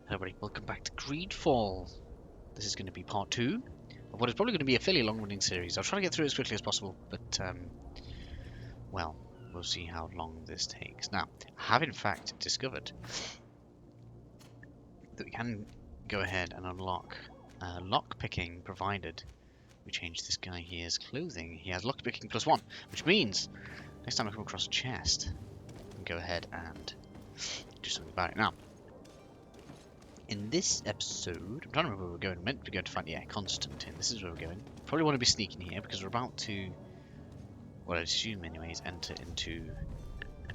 Hello everybody, welcome back to Greedfall. This is going to be part 2 of what is probably going to be a fairly long-running series. I'll try to get through it as quickly as possible, but, well, we'll see how long this takes. Now, I have in fact discovered that we can go ahead and unlock lockpicking, provided we change this guy here's clothing. He has lockpicking +1, which means next time I come across a chest, I can go ahead and do something about it. Now, in this episode, I'm trying to remember where we're going. We're meant to be going to find, Confronting. This is where we're going. Probably want to be sneaking here because we're about to, well, I assume anyways, enter into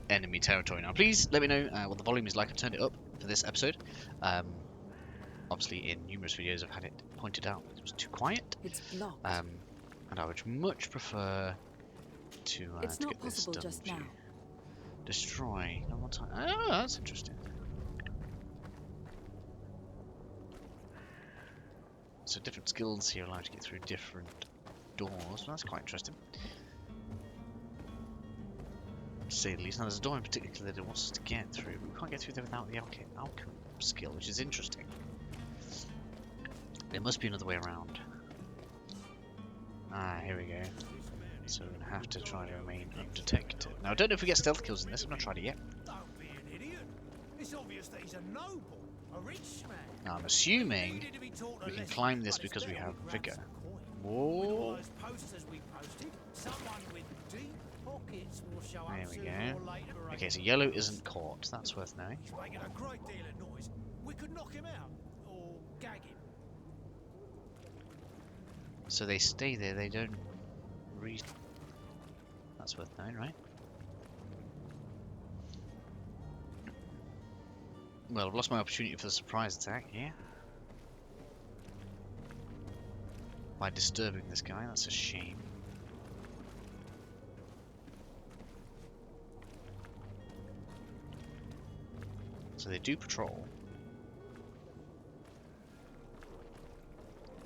enemy territory. Now, please let me know what the volume is like. I've turned it up for this episode. Obviously, in numerous videos, I've had it pointed out it was too quiet. It's blocked. And I would much prefer to get this done. Just now. Destroy. No more time. Oh, that's interesting. So different skills here allow you to get through different doors. Well, that's quite interesting. To say the least. Now, there's a door in particular that it wants us to get through, but we can't get through there without the alchemy skill, which is interesting. There must be another way around. Ah, here we go. So we're going to have to try to remain undetected. Now, I don't know if we get stealth kills in this. I've not tried it yet. Don't be an idiot. It's obvious that he's a noble, a rich man. Now, I'm assuming we can climb this because we have vigor. Whoa! There we go. Okay, so yellow isn't caught. That's worth knowing. He's making a great deal of noise. We could knock him out or gag him. So they stay there. They don't read. That's worth knowing, right? Well, I've lost my opportunity for the surprise attack here. By disturbing this guy, that's a shame. So they do patrol.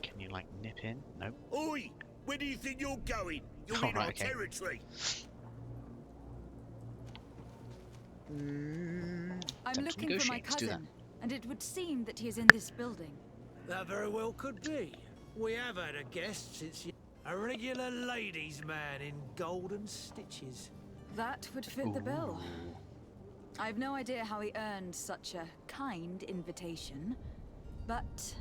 Can you, like, nip in? Nope. Oi! Where do you think you're going? You're in our territory. I'm looking for my cousin, and it would seem that he is in this building. That very well could be. We have had a guest since a regular ladies' man in golden stitches. That would fit the bill. I've no idea how he earned such a kind invitation, but...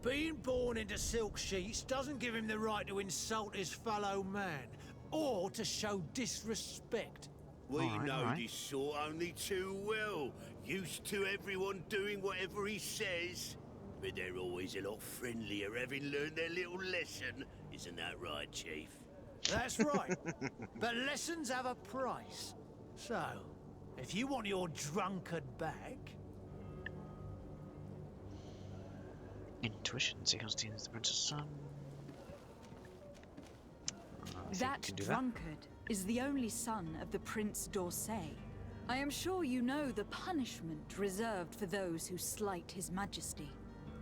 Being born into silk sheets doesn't give him the right to insult his fellow man, or to show disrespect. We know this sort only too well. Used to everyone doing whatever he says. But they're always a lot friendlier having learned their little lesson. Isn't that right, Chief? That's right. But lessons have a price. So, if you want your drunkard back... Intuition. See how Steen is the Prince's son. That drunkard is the only son of the Prince d'Orsay. I am sure you know the punishment reserved for those who slight his majesty.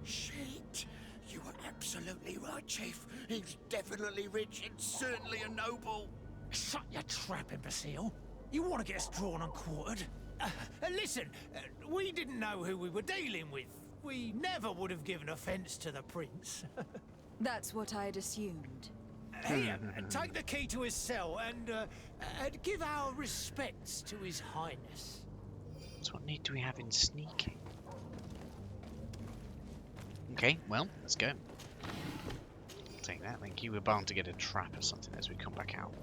Shit! You were absolutely right, Chief. He's definitely rich and certainly a noble. Shut your trap, imbecile. You want to get us drawn and quartered? Listen, we didn't know who we were dealing with. We never would have given offense to the prince. That's what I'd assumed. Here, take the key to his cell and give our respects to his highness. So what need do we have in sneaking? Okay, well, let's go. I'll take that, thank you. We're bound to get a trap or something as we come back out.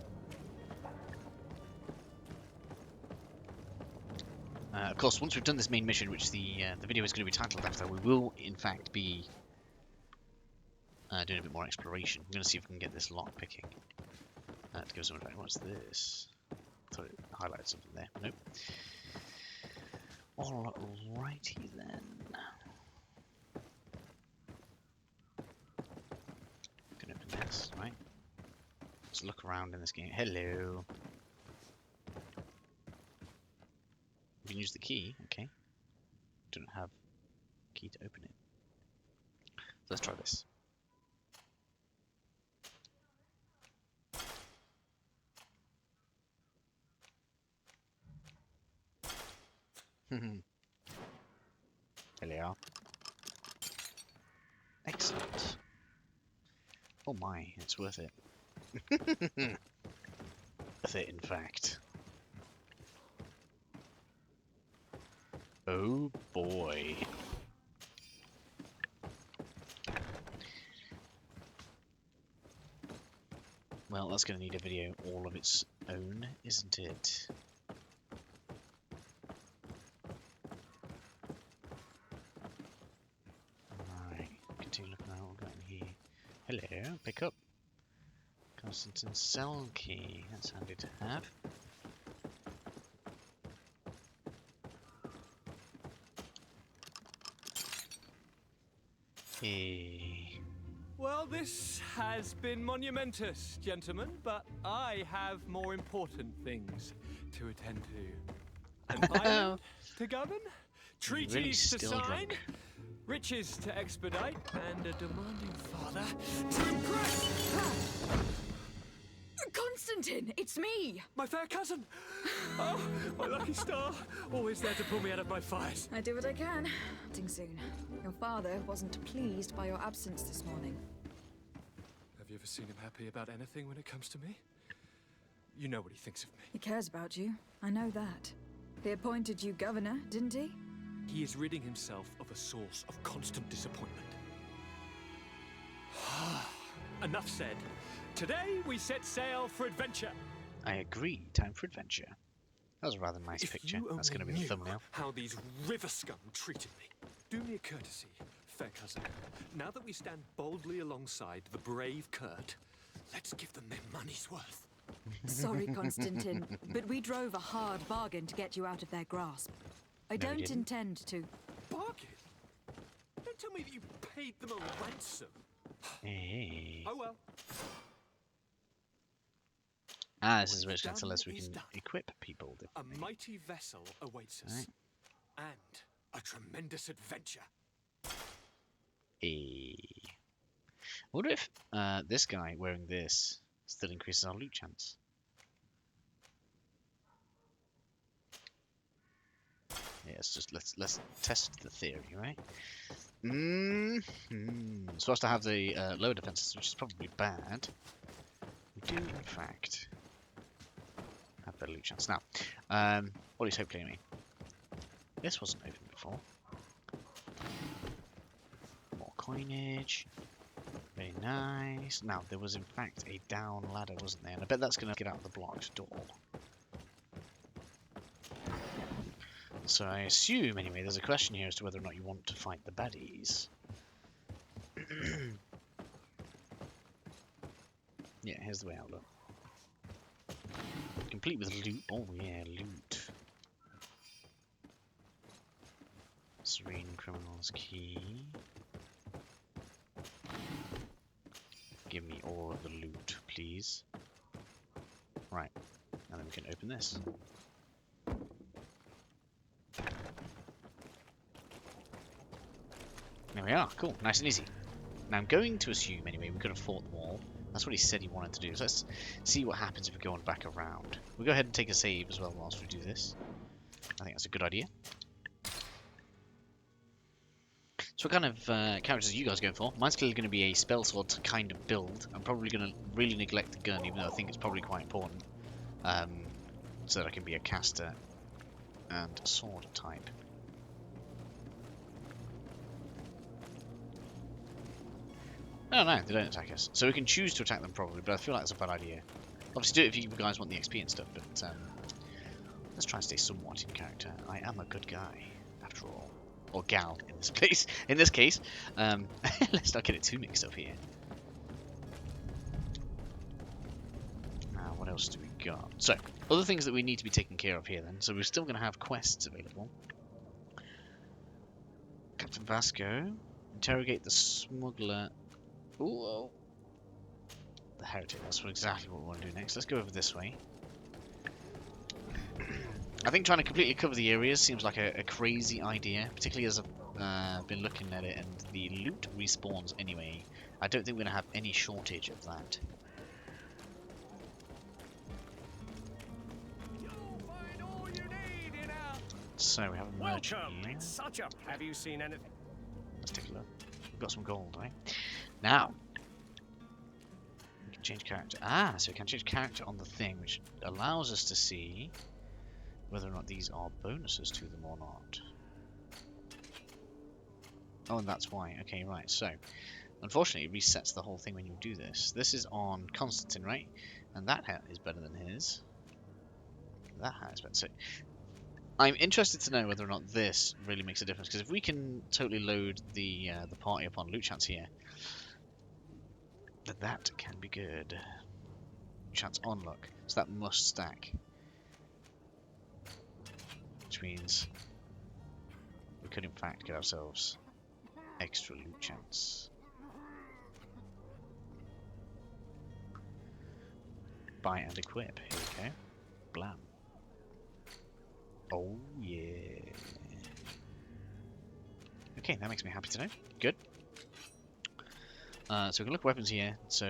Of course, once we've done this main mission, which the video is going to be titled after, we will, in fact, be doing a bit more exploration. We're going to see if we can get this lock picking. To give us some effect. What's this? I thought it highlighted something there. Nope. Alrighty then. Gonna open this, right? Let's look around in this game. Hello. We can use the key, okay. Don't have a key to open it. So let's try this. There they are. Oh my, it's worth it. Worth it, in fact. Oh boy. Well, that's going to need a video all of its own, isn't it? Alright, continue looking at what we've got in here. Hello, pick up. Constantine cell key, that's handy to have. Hey. Well, this has been monumentous, gentlemen, but I have more important things to attend to. An island to govern, treaties Really to still sign, drunk. riches to expedite, and a demanding father to impress. Constantine, it's me! My fair cousin! Oh, my lucky star! Always there to pull me out of my fires. I do what I can. Soon. Your father wasn't pleased by your absence this morning. Have you ever seen him happy about anything when it comes to me? You know what he thinks of me. He cares about you. I know that. He appointed you governor, didn't he? He is ridding himself of a source of constant disappointment. Enough said. Today we set sail for adventure. I agree. Time for adventure. That was a rather nice picture. That's going to be the thumbnail. How these river scum treated me. Do me a courtesy, fair cousin. Now that we stand boldly alongside the brave Kurt, let's give them their money's worth. Sorry, Constantine, but we drove a hard bargain to get you out of their grasp. I No, we don't didn't. intend to. Bargain? Don't tell me that you paid them a ransom. Hey. Oh well. Ah, this is where it's going to tell us we can equip people. A mighty vessel awaits us. Right. And a tremendous adventure. Hey. I wonder if this guy wearing this still increases our loot chance. Yeah, let's test the theory, right? Supposed to have the lower defenses, which is probably bad. We do, in fact, have better loot chance. Now, what is hope claiming? This wasn't open before. More coinage. Very nice. Now, there was in fact a down ladder, wasn't there? And I bet that's going to get out the blocked door. So I assume, anyway, there's a question here as to whether or not you want to fight the baddies. Yeah, here's the way out, look. Complete with loot. Oh yeah, loot. Serene Criminal's Key. Give me all of the loot, please. Right, and then we can open this. There we are, cool, nice and easy. Now I'm going to assume, anyway, we could have fought them all. That's what he said he wanted to do. So let's see what happens if we go on back around. We'll go ahead and take a save as well whilst we do this. I think that's a good idea. So what kind of characters are you guys going for? Mine's clearly going to be a spell sword to kind of build. I'm probably going to really neglect the gun, even though I think it's probably quite important. So that I can be a caster and a sword type. Oh no, they don't attack us. So we can choose to attack them probably, but I feel like that's a bad idea. Obviously do it if you guys want the XP and stuff, but let's try and stay somewhat in character. I am a good guy, after all. Or gal, in this case. In this case. Let's not get it too mixed up here. Now, what else do we got? So, other things that we need to be taken care of here then. So we're still going to have quests available. Captain Vasco. Interrogate the smuggler. Ooh, the heretic. That's exactly what we want to do next. Let's go over this way. I think trying to completely cover the areas seems like a crazy idea, particularly as I've been looking at it and the loot respawns anyway. I don't think we're going to have any shortage of that. So we have a merchant here. It's such a... Have you seen anything? Let's take a look. We've got some gold, right? Now, Change character. Ah, so we can change character on the thing, which allows us to see whether or not these are bonuses to them or not. Oh, and that's why. Okay, right. So, unfortunately, it resets the whole thing when you do this. This is on Confronting, right? And that hat is better than his. That hat is better. So, I'm interested to know whether or not this really makes a difference. Because if we can totally load the party up on loot chance here, then that can be good. Chance on luck. So that must stack. Which means we could in fact get ourselves extra loot chance. Buy and equip. Here we go. Blam. Oh yeah. Okay, that makes me happy to know. Good. So we can look at weapons here. So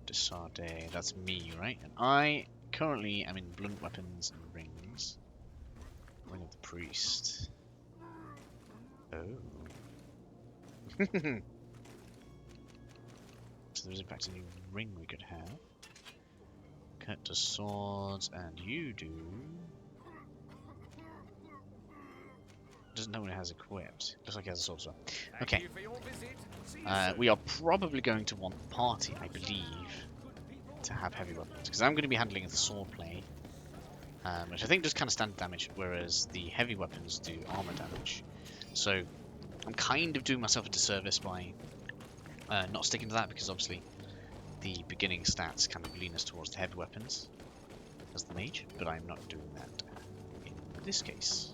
Desarde, that's me, right? And I currently am in blunt weapons and rings. Ring of the Priest. Oh. So there's in fact a new ring we could have. Cut to swords, and you do. Doesn't know when it has equipped. Looks like it has a sword as well. Okay. We are probably going to want the party, I believe, to have heavy weapons. Because I'm going to be handling the sword play. Which I think does kind of standard damage, whereas the heavy weapons do armor damage. So I'm kind of doing myself a disservice by not sticking to that, because obviously the beginning stats kind of lean us towards the heavy weapons as the mage, but I'm not doing that in this case.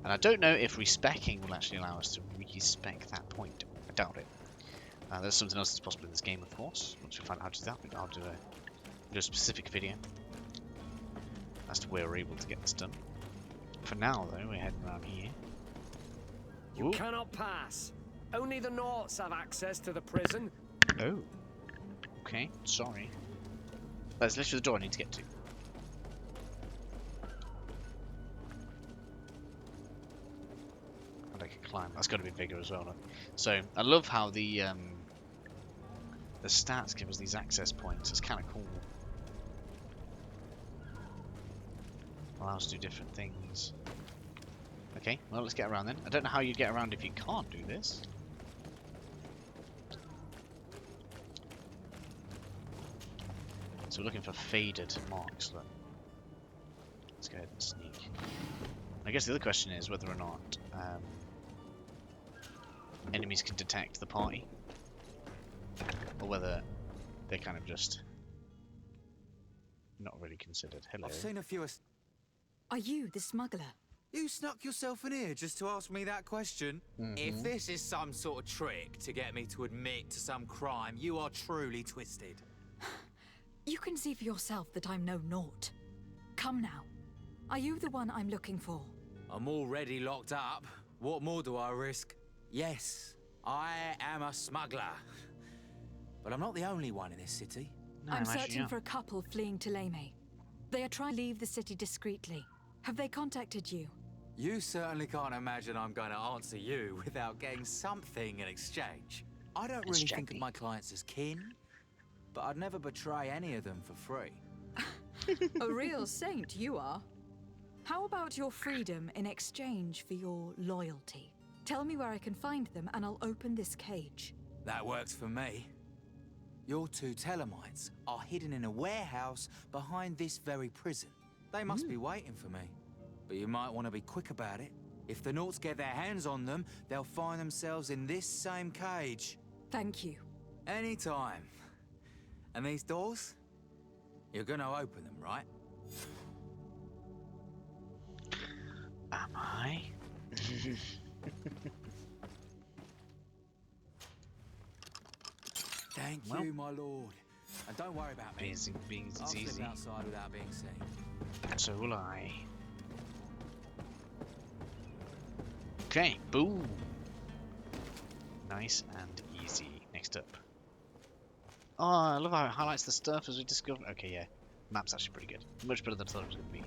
And I don't know if respecking will actually allow us to respec that point. I doubt it. There's something else that's possible in this game, of course. Once we find out how to do that, I'll do a specific video as to where we're able to get this done. For now, though, we're heading around here. You cannot pass. Only the Norts have access to the prison. Oh. Okay, sorry. That's literally the door I need to get to. And I can climb. That's got to be bigger as well, though. So, I love how the stats give us these access points. It's kind of cool. Allow us to do different things. Okay, well, let's get around then. I don't know how you'd get around if you can't do this. So we're looking for faded marks. Look. Let's go ahead and sneak. I guess the other question is whether or not enemies can detect the party, or whether they're kind of just not really considered. Hello. I've seen a few. Are you the smuggler? You snuck yourself in here just to ask me that question? If this is some sort of trick to get me to admit to some crime, you are truly twisted. You can see for yourself that I'm no naught. Come now. Are you the one I'm looking for? I'm already locked up. What more do I risk? Yes, I am a smuggler. But I'm not the only one in this city. No, I'm actually searching not. for a couple fleeing to Leme. They are trying to leave the city discreetly. Have they contacted you? You certainly can't imagine I'm going to answer you without getting something in exchange. I don't really think of my clients as kin, but I'd never betray any of them for free. A real saint you are. How about your freedom in exchange for your loyalty? Tell me where I can find them and I'll open this cage. That works for me. Your two Telemites are hidden in a warehouse behind this very prison. They must be waiting for me. But you might want to be quick about it. If the Nauts get their hands on them, they'll find themselves in this same cage. Thank you. Anytime. And these doors? You're gonna open them, right? Am I? Thank Well. you, my lord. And don't worry about me. Being I'll easy. slip outside without being seen. So will I. Okay, boom. Nice and easy. Next up. Oh, I love how it highlights the stuff as we discover. Okay, yeah. Map's actually pretty good. Much better than I thought it was going to be.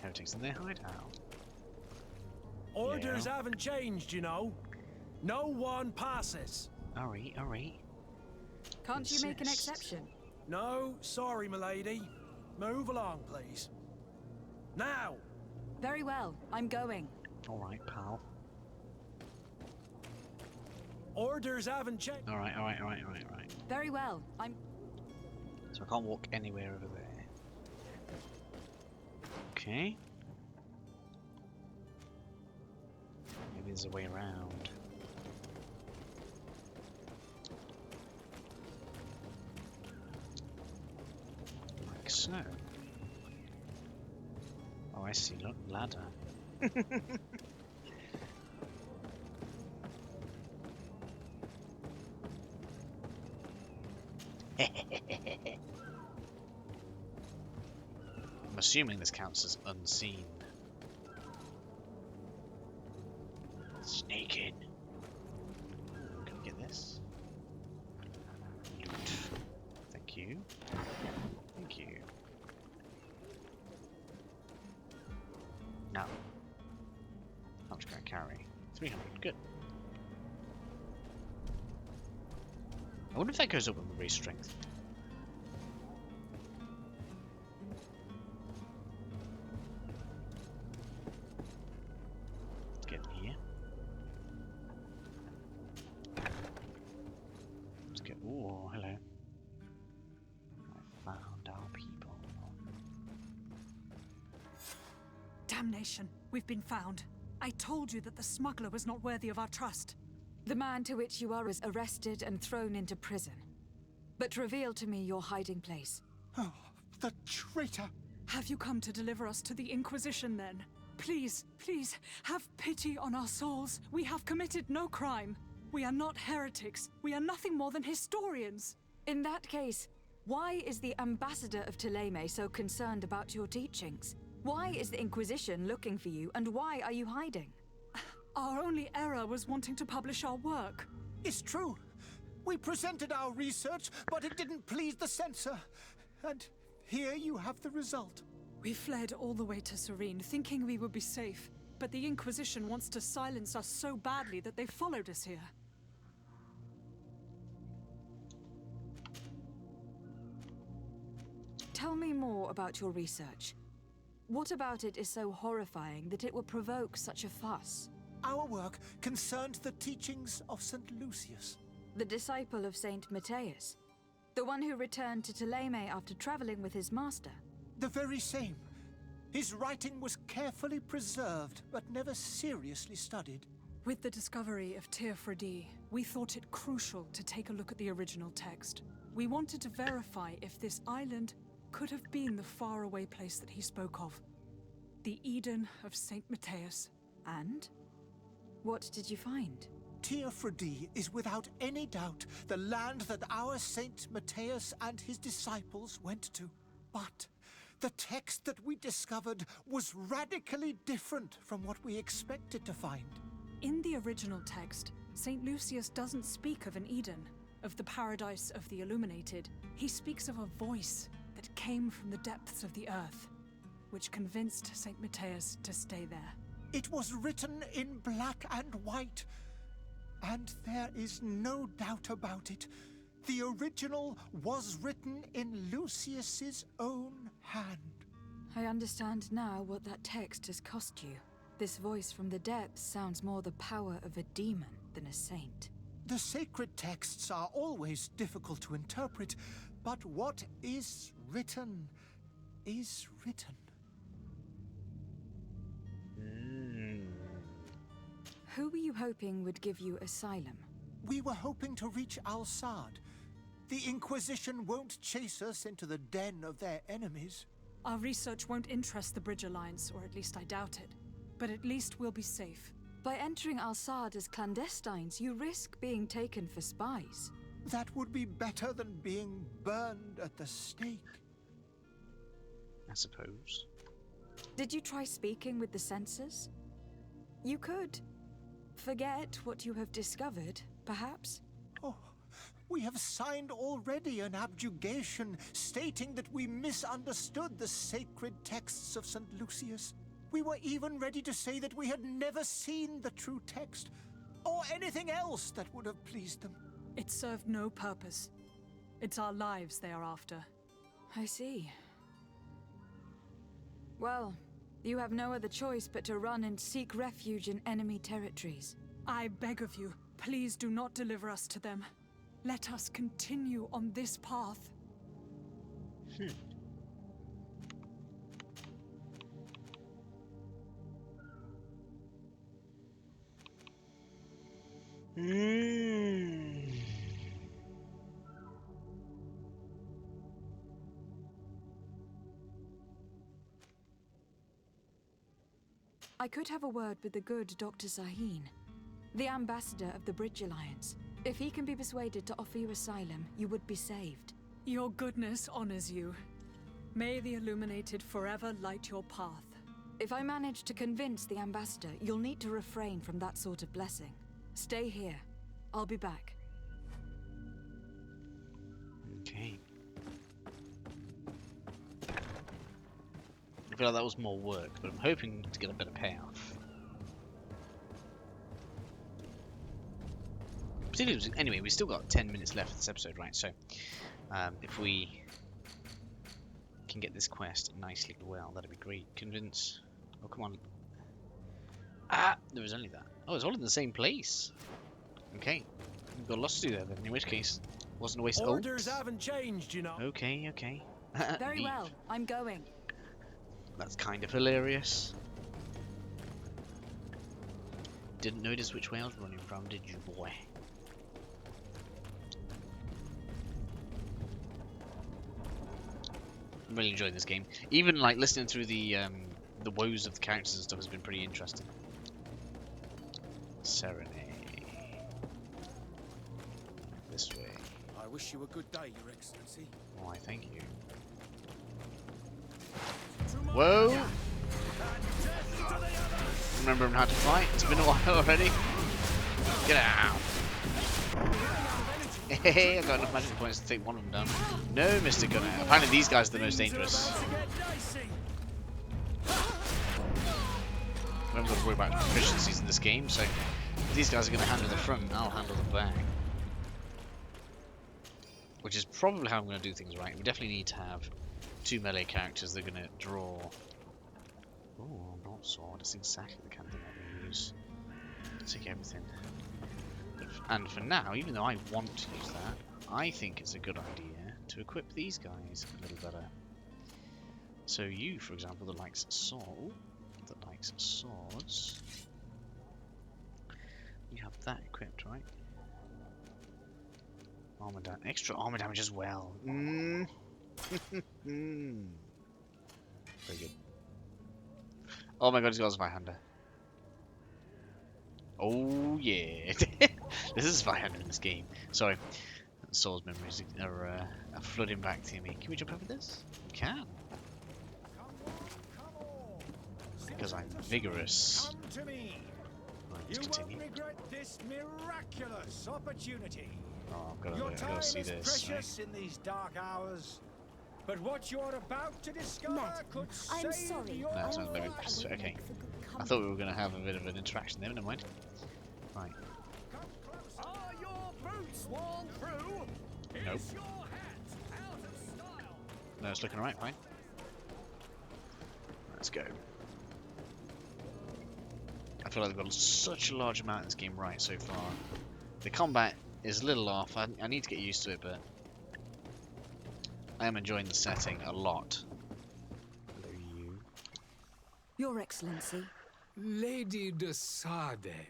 Heretics in their hideout. Orders Yeah. haven't changed, you know. No one passes. Alright, alright. Can't you make an Insist. exception? No, sorry, milady. Move along, please. Now! Very well, I'm going. Alright, pal. Orders haven't changed. Alright. Very well, I'm... So I can't walk anywhere over there. Okay. Maybe there's a way around. Like so. Oh, I see. Look, ladder. I'm assuming this counts as unseen. Sneak in. Can we get this? Loot. Thank you. Thank you. Now. How much can I carry? 300. Good. I wonder if that goes up with my race strength. Let's get in here. Let's get. Oh, hello. I found our people. Damnation! We've been found. I told you that the smuggler was not worthy of our trust. The man to which you are is arrested and thrown into prison. But reveal to me your hiding place. Oh, the traitor! Have you come to deliver us to the Inquisition, then? Please, please, have pity on our souls. We have committed no crime. We are not heretics. We are nothing more than historians. In that case, why is the ambassador of Thélème so concerned about your teachings? Why is the Inquisition looking for you, and why are you hiding? Our only error was wanting to publish our work. It's true. We presented our research, but it didn't please the censor. And here you have the result. We fled all the way to Serene, thinking we would be safe. But the Inquisition wants to silence us so badly that they followed us here. Tell me more about your research. What about it is so horrifying that it would provoke such a fuss? Our work concerned the teachings of St. Lucius. The disciple of Saint Matthias? The one who returned to Thélème after traveling with his master? The very same. His writing was carefully preserved, but never seriously studied. With the discovery of Teofredi, we thought it crucial to take a look at the original text. We wanted to verify if this island could have been the faraway place that he spoke of. The Eden of Saint Matthias. And? What did you find? Teofredi is without any doubt the land that our Saint Matthias and his disciples went to. But the text that we discovered was radically different from what we expected to find. In the original text, St. Lucius doesn't speak of an Eden, of the paradise of the illuminated. He speaks of a voice that came from the depths of the earth, which convinced St. Matthias to stay there. It was written in black and white, and there is no doubt about it. The original was written in Lucius's own hand. I understand now what that text has cost you. This voice from the depths sounds more the power of a demon than a saint. The sacred texts are always difficult to interpret, but what is written is written. Who were you hoping would give you asylum? We were hoping to reach Al-Sad. The Inquisition won't chase us into the den of their enemies. Our research won't interest the Bridge Alliance, or at least I doubt it. But at least we'll be safe. By entering Al-Sad as clandestines, you risk being taken for spies. That would be better than being burned at the stake. I suppose. Did you try speaking with the censors? You could. Forget what you have discovered, perhaps? Oh, we have signed already an abjugation stating that we misunderstood the sacred texts of St. Lucius. We were even ready to say that we had never seen the true text. or anything else that would have pleased them. It served no purpose. It's our lives they are after. I see. Well, you have no other choice but to run and seek refuge in enemy territories. I beg of you, please do not deliver us to them. Let us continue on this path. I could have a word with the good Dr. Sahin, the ambassador of the Bridge Alliance. If he can be persuaded to offer you asylum, you would be saved. Your goodness honors you. May the Illuminated forever light your path. If I manage to convince the ambassador, you'll need to refrain from that sort of blessing. Stay here. I'll be back. Okay. I feel like that was more work, but I'm hoping to get a better payoff. Anyway, we still got 10 minutes left of this episode, right? So, if we can get this quest nicely well, that'd be great. Convince. Oh, come on. Ah, there was only that. Oh, it's all in the same place. Okay, we've got lots to do there then. In which case, wasn't a waste. Orders haven't changed, you know. Okay, okay. Very well. I'm going. That's kind of hilarious. Didn't notice which way I was running from, did you, boy? I'm really enjoying this game. Even like listening through the woes of the characters and stuff has been pretty interesting. Serene. This way. I wish you a good day, Your Excellency. Why, thank you. Whoa! Remembering how to fight. It's been a while already. Get out! Hey, I've got enough magic points to take one of them down. No, Mr. Gunner. Apparently these guys are the most dangerous. We haven't got to worry about proficiencies in this game, so if these guys are going to handle the front, I'll handle the back. Which is probably how I'm going to do things, right? We definitely need to have 2 melee characters that are going to draw. Oh, not sword. It's exactly the kind of thing I will use. Take everything. And for now, even though I want to use that, I think it's a good idea to equip these guys a little better. So you, for example, that likes swords, you have that equipped, right? Armor damage, extra armor damage as well. Very good. Oh my god, he's got a Zweihander. Oh yeah. This is Zweihander in this game. Sorry. Soul's memories are flooding back to me. Can we jump over this? We can. Because I'm vigorous. Come to me. Right, let's continue. Won't regret this miraculous opportunity. Oh, I've Your got time to see is this. precious in these dark hours, but what you're about to discover could I'm save sorry. your No, it's not very life. precious. Okay. I thought we were going to have a bit of an interaction there, never mind. Right. Are your boots worn through? Nope. Is your hat out of style? No, it's looking alright, fine. Let's go. I feel like we've got such a large amount in this game right so far. The combat is a little off. I need to get used to it, but I am enjoying the setting a lot. Hello, you. Your Excellency. Lady de Sade,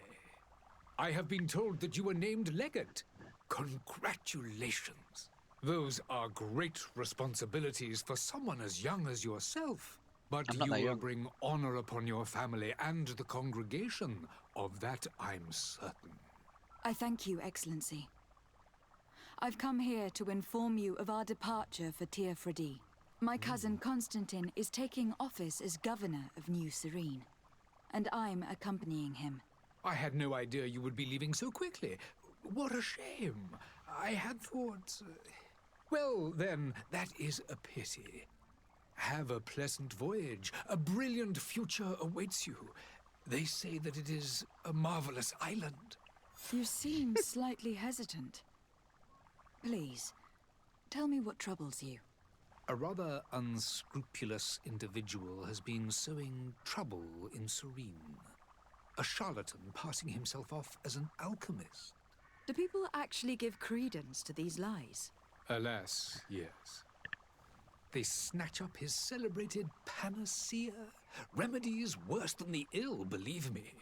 I have been told that you were named Legate. Congratulations. Those are great responsibilities for someone as young as yourself. But I'm not you that will young. bring honor upon your family and the congregation. Of that I'm certain. I thank you, Excellency. I've come here to inform you of our departure for Teofredi. My cousin Constantine is taking office as governor of New Serene, and I'm accompanying him. I had no idea you would be leaving so quickly. What a shame. I had thought... Well, then, that is a pity. Have a pleasant voyage. A brilliant future awaits you. They say that it is a marvelous island. You seem slightly hesitant. Please, tell me what troubles you. A rather unscrupulous individual has been sowing trouble in Serene. A charlatan passing himself off as an alchemist. Do people actually give credence to these lies? Alas, yes. They snatch up his celebrated panacea. Remedies worse than the ill, believe me.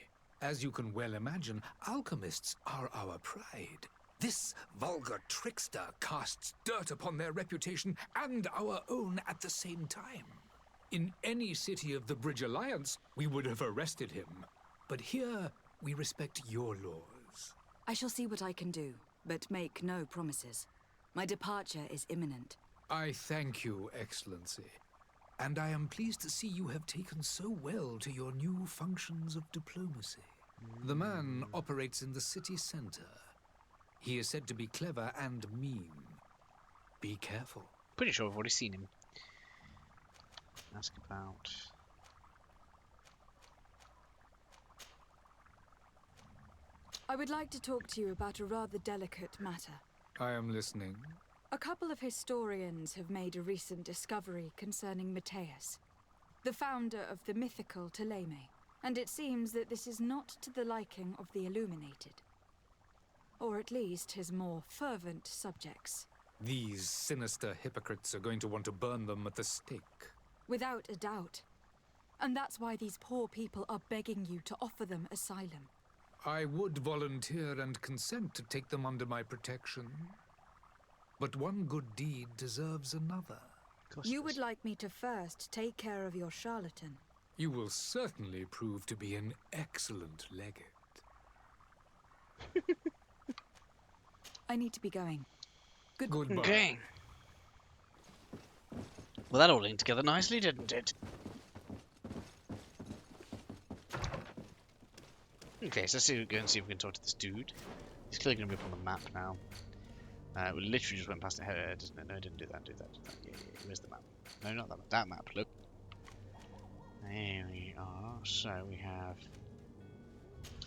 As you can well imagine, alchemists are our pride. This vulgar trickster casts dirt upon their reputation and our own at the same time. In any city of the Bridge Alliance, we would have arrested him. But here, we respect your laws. I shall see what I can do, but make no promises. My departure is imminent. I thank you, Excellency. And I am pleased to see you have taken so well to your new functions of diplomacy. The man operates in the city center. He is said to be clever and mean. Be careful. Pretty sure I've already seen him. Ask about... I would like to talk to you about a rather delicate matter. I am listening. A couple of historians have made a recent discovery concerning Mateus, the founder of the mythical Teleme, and it seems that this is not to the liking of the Illuminated. Or at least his more fervent subjects. These sinister hypocrites are going to want to burn them at the stake. Without a doubt. And that's why these poor people are begging you to offer them asylum. I would volunteer and consent to take them under my protection. But one good deed deserves another. You would like me to first take care of your charlatan. You will certainly prove to be an excellent legate. I need to be going. Goodbye. Okay. Well, that all linked together nicely, didn't it? Okay, so let's go and see if we can talk to this dude. He's clearly going to be up on the map now. We literally just went past it, doesn't it? No, it didn't do that, Yeah, where's the map? No, not that map. That map, look. There we are. So we have...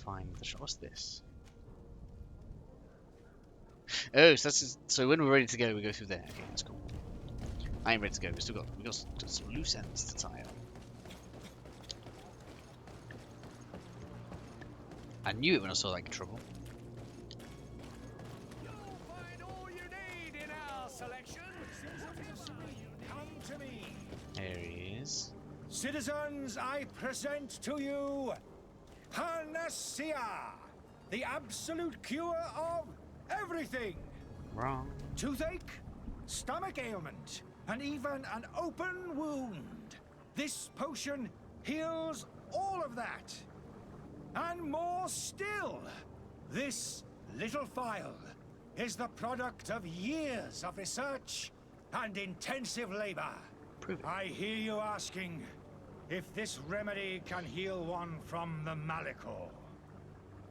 Find the shot. What's this? Oh, so that's just, so when we're ready to go, we go through there. Okay, that's cool. I ain't ready to go. We got some loose ends to tie up. I knew it when I saw that trouble. You'll find all you need in our selection. Come to me. There he is. Citizens, I present to you Panacea, the absolute cure of everything. Wrong. Toothache, stomach ailment, and even an open wound. This potion heals all of that. And more still, this little phial is the product of years of research and intensive labor. I hear you asking if this remedy can heal one from the Malachor.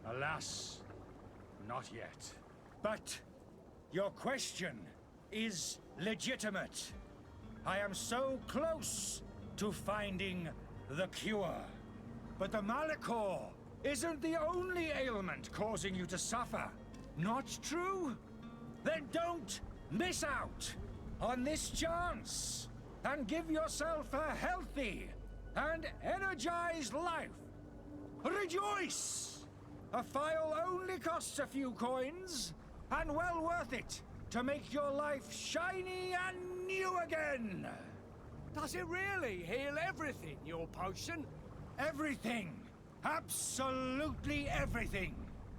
Alas, not yet. But your question is legitimate. I am so close to finding the cure. But the Malachor isn't the only ailment causing you to suffer. Not true? Then don't miss out on this chance and give yourself a healthy and energized life. Rejoice! A phial only costs a few coins, and well worth it to make your life shiny and new again. Does it really heal everything, your potion? Everything. Absolutely everything.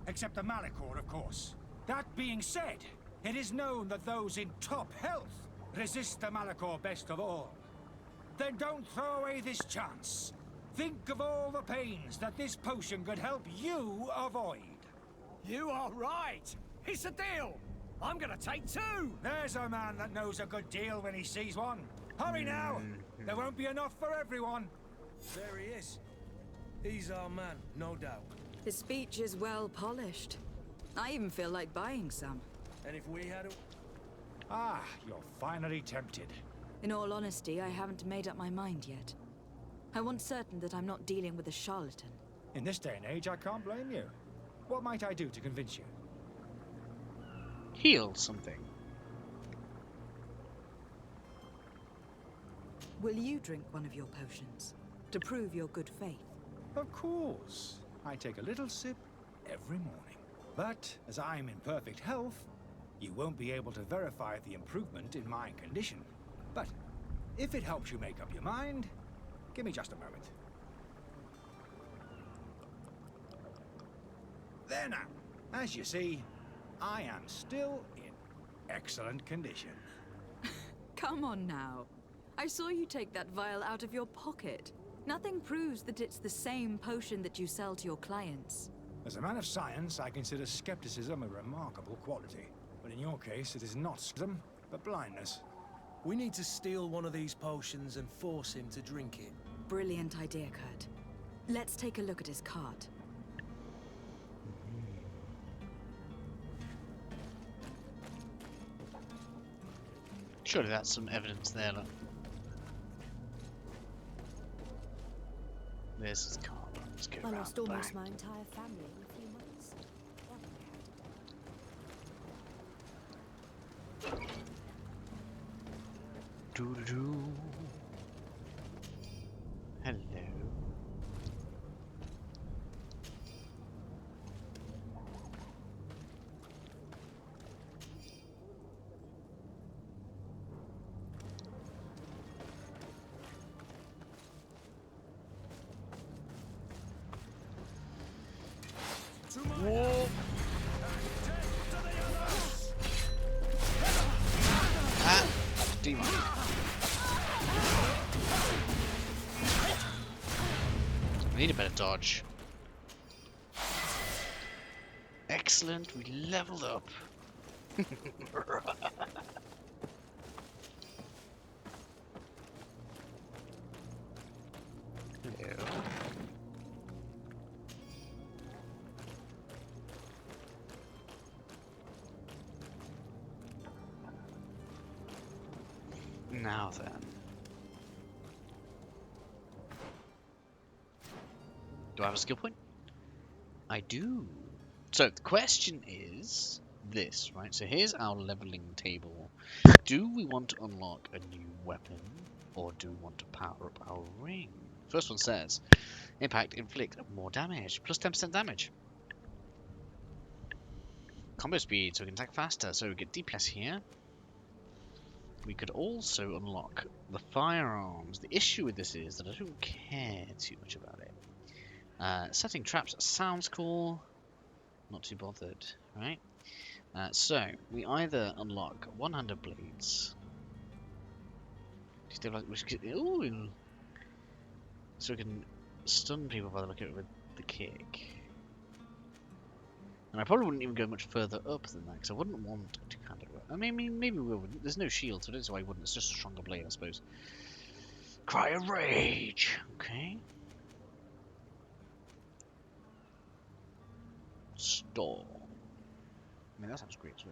Except the Malachor, of course. That being said, it is known that those in top health resist the Malachor best of all. Then don't throw away this chance. Think of all the pains that this potion could help you avoid. You are right. It's a deal. I'm gonna take two. There's a man that knows a good deal when he sees one. Hurry now. There won't be enough for everyone. There he is. He's our man, no doubt. His speech is well polished. I even feel like buying some. And if we had a... Ah, you're finally tempted. In all honesty, I haven't made up my mind yet. I want certain that I'm not dealing with a charlatan. In this day and age, I can't blame you. What might I do to convince you? Heal something. Will you drink one of your potions to prove your good faith? Of course. I take a little sip every morning. But as I'm in perfect health, you won't be able to verify the improvement in my condition. But if it helps you make up your mind, give me just a moment. There now. As you see, I am still in excellent condition. Come on now. I saw you take that vial out of your pocket. Nothing proves that it's the same potion that you sell to your clients. As a man of science, I consider skepticism a remarkable quality. But in your case, it is not skepticism, but blindness. We need to steal one of these potions and force him to drink it. Brilliant idea, Kurt. Let's take a look at his cart. Surely that's some evidence there, look. There's his car. Let's go I around lost the almost back. my entire family in a few months. Doo-doo-doo. Hello. Whoa. Ah, demon. We need a better dodge. Excellent, we leveled up. Hello. Now then. Do I have a skill point? I do. So the question is this, right? So here's our leveling table. Do we want to unlock a new weapon or do we want to power up our ring? First one says, impact, inflict more damage, plus 10% damage. Combo speed, so we can attack faster, so we get DPS here. We could also unlock the firearms. The issue with this is that I don't care too much about it. Setting traps sounds cool. Not too bothered, right? So, we either unlock 100 blades. Ooh. So we can stun people by the look of it with the kick. And I probably wouldn't even go much further up than that, because I wouldn't want to kind of... I mean, maybe we will. There's no shield, so that's why I wouldn't. It's just a stronger blade, I suppose. Cry of Rage! Okay. Store. I mean, that sounds great, too.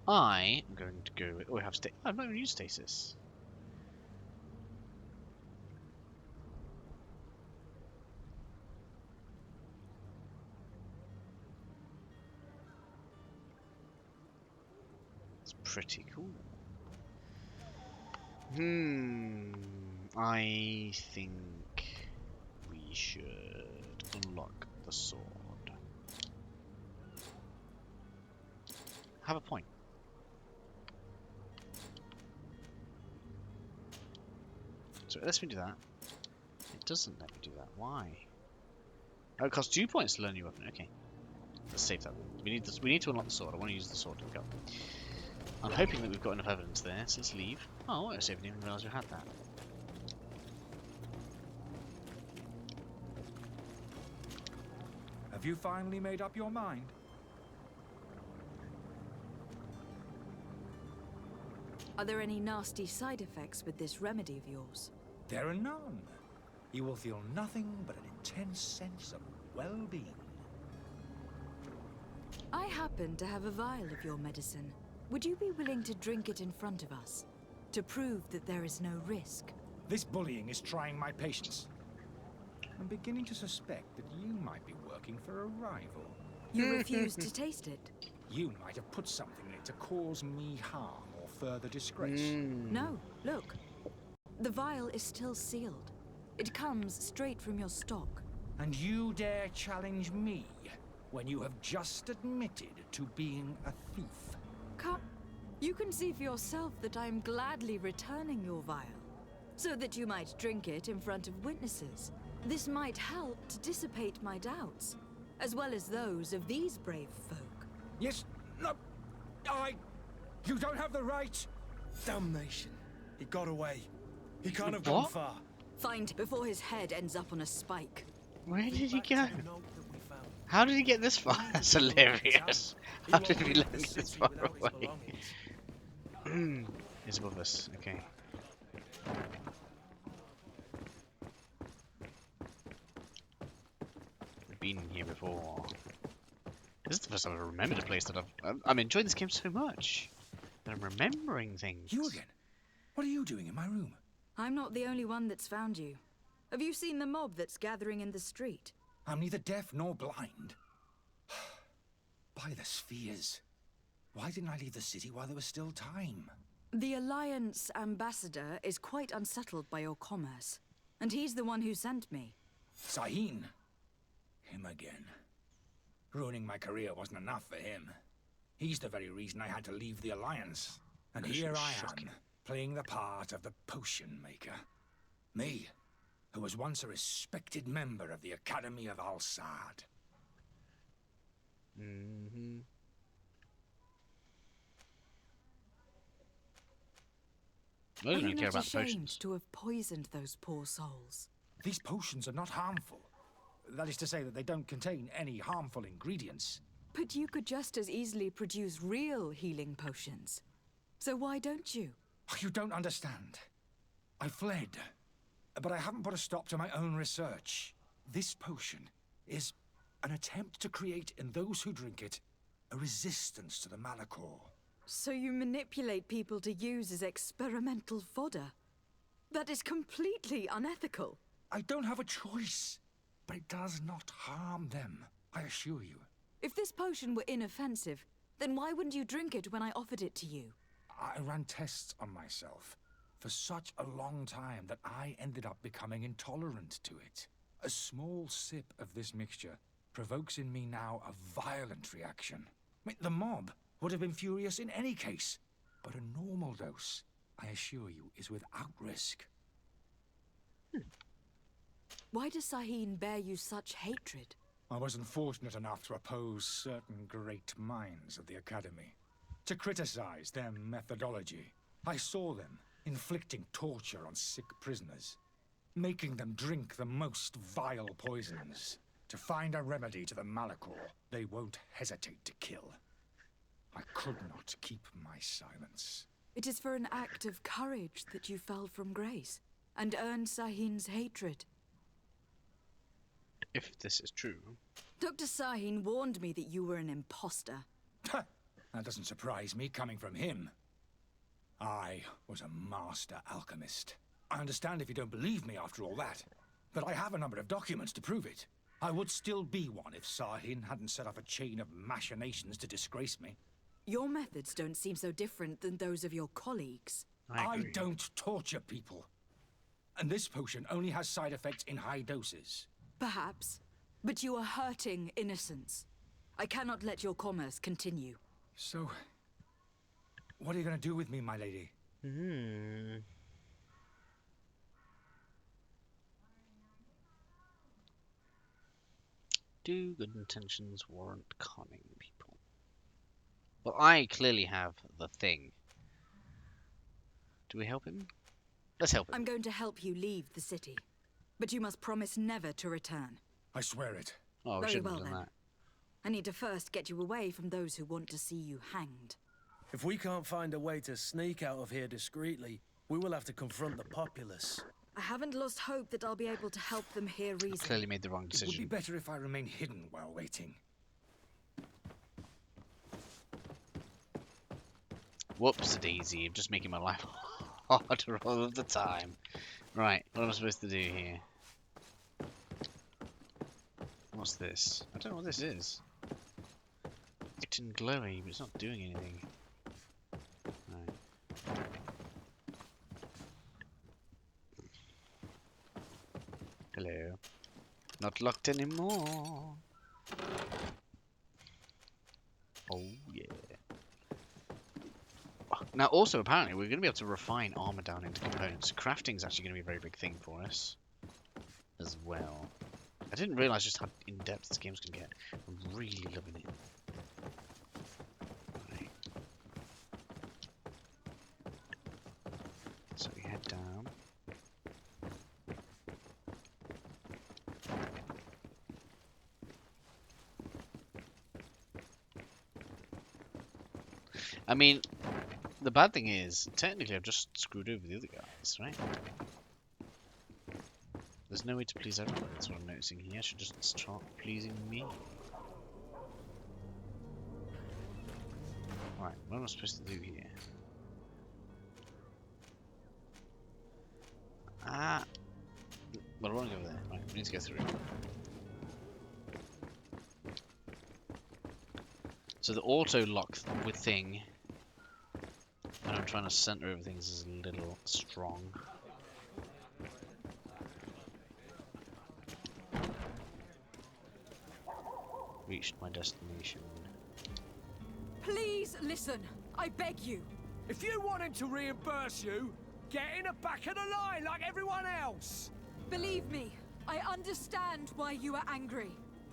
I am going to go... Oh, I have I've not even used stasis. Pretty cool. I think we should unlock the sword. Have a point. So it lets me do that. It doesn't let me do that. Why? Oh, it costs 2 points to learn your weapon. Okay. Let's save that. We need this. We need to unlock the sword. I want to use the sword to go. I'm hoping that we've got enough evidence there, so let's leave. Oh, I didn't even realise we had that. Have you finally made up your mind? Are there any nasty side effects with this remedy of yours? There are none. You will feel nothing but an intense sense of well-being. I happen to have a vial of your medicine. Would you be willing to drink it in front of us, to prove that there is no risk? This bullying is trying my patience. I'm beginning to suspect that you might be working for a rival. You refuse to taste it? You might have put something in it to cause me harm or further disgrace. No, look. The vial is still sealed. It comes straight from your stock. And you dare challenge me when you have just admitted to being a thief? Come, you can see for yourself that I am gladly returning your vial, so that you might drink it in front of witnesses. This might help to dissipate my doubts, as well as those of these brave folk. Yes, no, you don't have the right. Damnation. He got away. He can't have gone far. Find before his head ends up on a spike. Where did he go? How did he get this far? That's hilarious. How did he land this far away? He's above us. Okay. We've been here before. This is the first time I've remembered a place that I'm enjoying this game so much that I'm remembering things. You again? What are you doing in my room? I'm not the only one that's found you. Have you seen the mob that's gathering in the street? I'm neither deaf nor blind. By the spheres. Why didn't I leave the city while there was still time? The Alliance ambassador is quite unsettled by your commerce, and he's the one who sent me. Sahin. Him again. Ruining my career wasn't enough for him. He's the very reason I had to leave the Alliance. And here I am, playing the part of the potion maker. Me, who was once a respected member of the Academy of Al-Sad. I don't really care about ashamed potions. to have poisoned those poor souls. These potions are not harmful. That is to say that they don't contain any harmful ingredients. But you could just as easily produce real healing potions. So why don't you? You don't understand. I fled, but I haven't put a stop to my own research. This potion is an attempt to create in those who drink it a resistance to the Malachor. So you manipulate people to use as experimental fodder? That is completely unethical. I don't have a choice, but it does not harm them, I assure you. If this potion were inoffensive, then why wouldn't you drink it when I offered it to you? I ran tests on myself for such a long time that I ended up becoming intolerant to it. A small sip of this mixture provokes in me now a violent reaction. I mean, the mob would have been furious in any case, but a normal dose, I assure you, is without risk. Why does Sahin bear you such hatred? I wasn't fortunate enough to oppose certain great minds of the Academy, to criticize their methodology. I saw them inflicting torture on sick prisoners, making them drink the most vile poisons. To find a remedy to the Malachor, they won't hesitate to kill. I could not keep my silence. It is for an act of courage that you fell from grace, and earned Sahin's hatred. If this is true. Dr. Sahin warned me that you were an imposter. That doesn't surprise me, coming from him. I was a master alchemist. I understand if you don't believe me after all that, but I have a number of documents to prove it. I would still be one if Sahin hadn't set up a chain of machinations to disgrace me. Your methods don't seem so different than those of your colleagues. I don't torture people. And this potion only has side effects in high doses. Perhaps, but you are hurting innocents. I cannot let your commerce continue. So, what are you going to do with me, my lady? Do good intentions warrant conning people? Well, I clearly have the thing. Do we help him? Let's help him. I'm going to help you leave the city, but you must promise never to return. I swear it. Oh, we Very shouldn't well, have done then. that. I need to first get you away from those who want to see you hanged. If we can't find a way to sneak out of here discreetly, we will have to confront the populace. I haven't lost hope that I'll be able to help them hear reason. Clearly made the wrong It would be decision. better if I remain hidden while waiting. Whoops-a-daisy, I'm just making my life harder all of the time. Right, what am I supposed to do here? What's this? I don't know what this is. It's in glowy, but it's not doing anything. Right. Hello. Not locked anymore. Oh yeah. Now also apparently we're going to be able to refine armor down into components. Crafting is actually going to be a very big thing for us as well. I didn't realize just how in-depth this game's going to get. I'm really loving it. Right. So we head down. I mean, the bad thing is, technically I've just screwed over the other guys, right? There's no way to please everybody, that's what I'm noticing here. I should just start pleasing me. Right, what am I supposed to do here? Ah! Well, I want to go there. Right, we need to go through. So the auto lock with thing, and I'm trying to center everything, is a little strong. Reached my destination. Please listen, I beg you. If you want him to reimburse you, get in the back of the line like everyone else. Believe me, I understand why you are angry.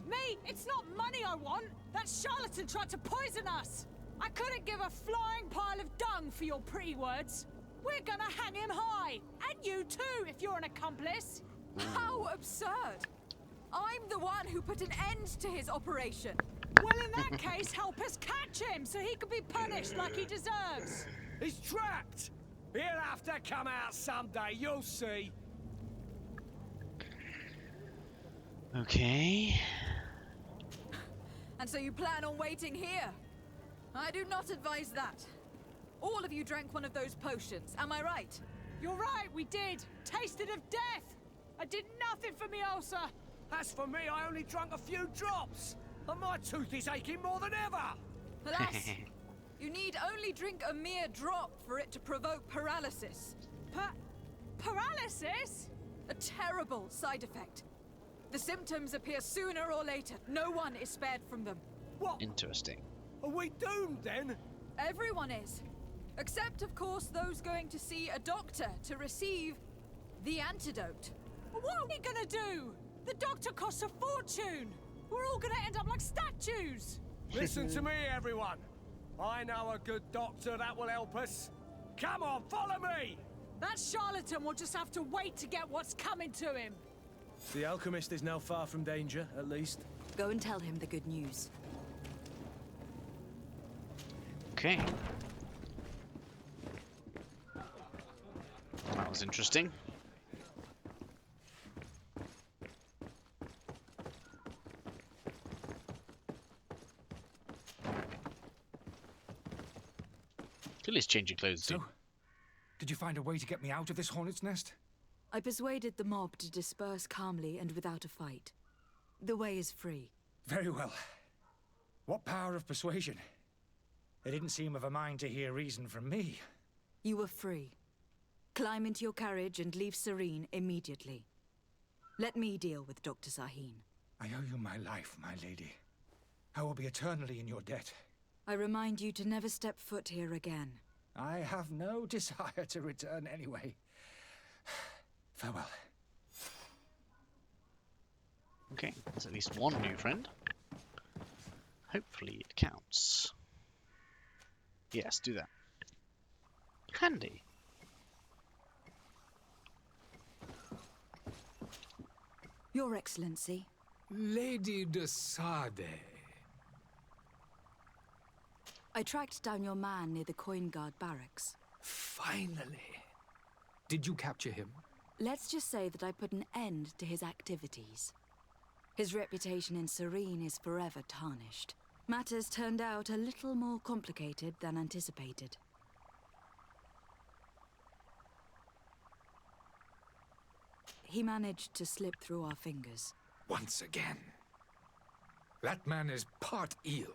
Me, it's not money I want. That charlatan tried to poison us. I couldn't give a flying pile of dung for your pretty words. We're gonna hang him high. And you too, if you're an accomplice. How absurd! I'm the one who put an end to his operation. Well, in that case, help us catch him so he can be punished like he deserves. He's trapped. He'll have to come out someday, you'll see. Okay. And so you plan on waiting here? I do not advise that. All of you drank one of those potions, am I right? You're right, we did. Tasted of death. I did nothing for me ulcer. As for me, I only drank a few drops. And my tooth is aching more than ever. Alas, you need only drink a mere drop for it to provoke paralysis. Paralysis? A terrible side effect. The symptoms appear sooner or later. No one is spared from them. What? Interesting. Are we doomed then? Everyone is. Except, of course, those going to see a doctor to receive the antidote. What are we gonna do? The doctor costs a fortune. We're all gonna end up like statues. Listen to me, everyone. I know a good doctor that will help us. Come on, follow me! That charlatan will just have to wait to get what's coming to him. The alchemist is now far from danger, at least. Go and tell him the good news. Okay. That was interesting. At least change your clothes too. So, did you find a way to get me out of this hornet's nest? I persuaded the mob to disperse calmly and without a fight. The way is free. Very well. What power of persuasion? They didn't seem of a mind to hear reason from me. You were free. Climb into your carriage and leave Serene immediately. Let me deal with Dr. Sahin. I owe you my life, my lady. I will be eternally in your debt. I remind you to never step foot here again. I have no desire to return anyway. Farewell. Okay, there's at least one new friend. Hopefully it counts. Yes, do that. Handy. Your Excellency. Lady de Sade. I tracked down your man near the Coin Guard barracks. Finally. Did you capture him? Let's just say that I put an end to his activities. His reputation in Serene is forever tarnished. Matters turned out a little more complicated than anticipated. He managed to slip through our fingers. Once again. That man is part eel.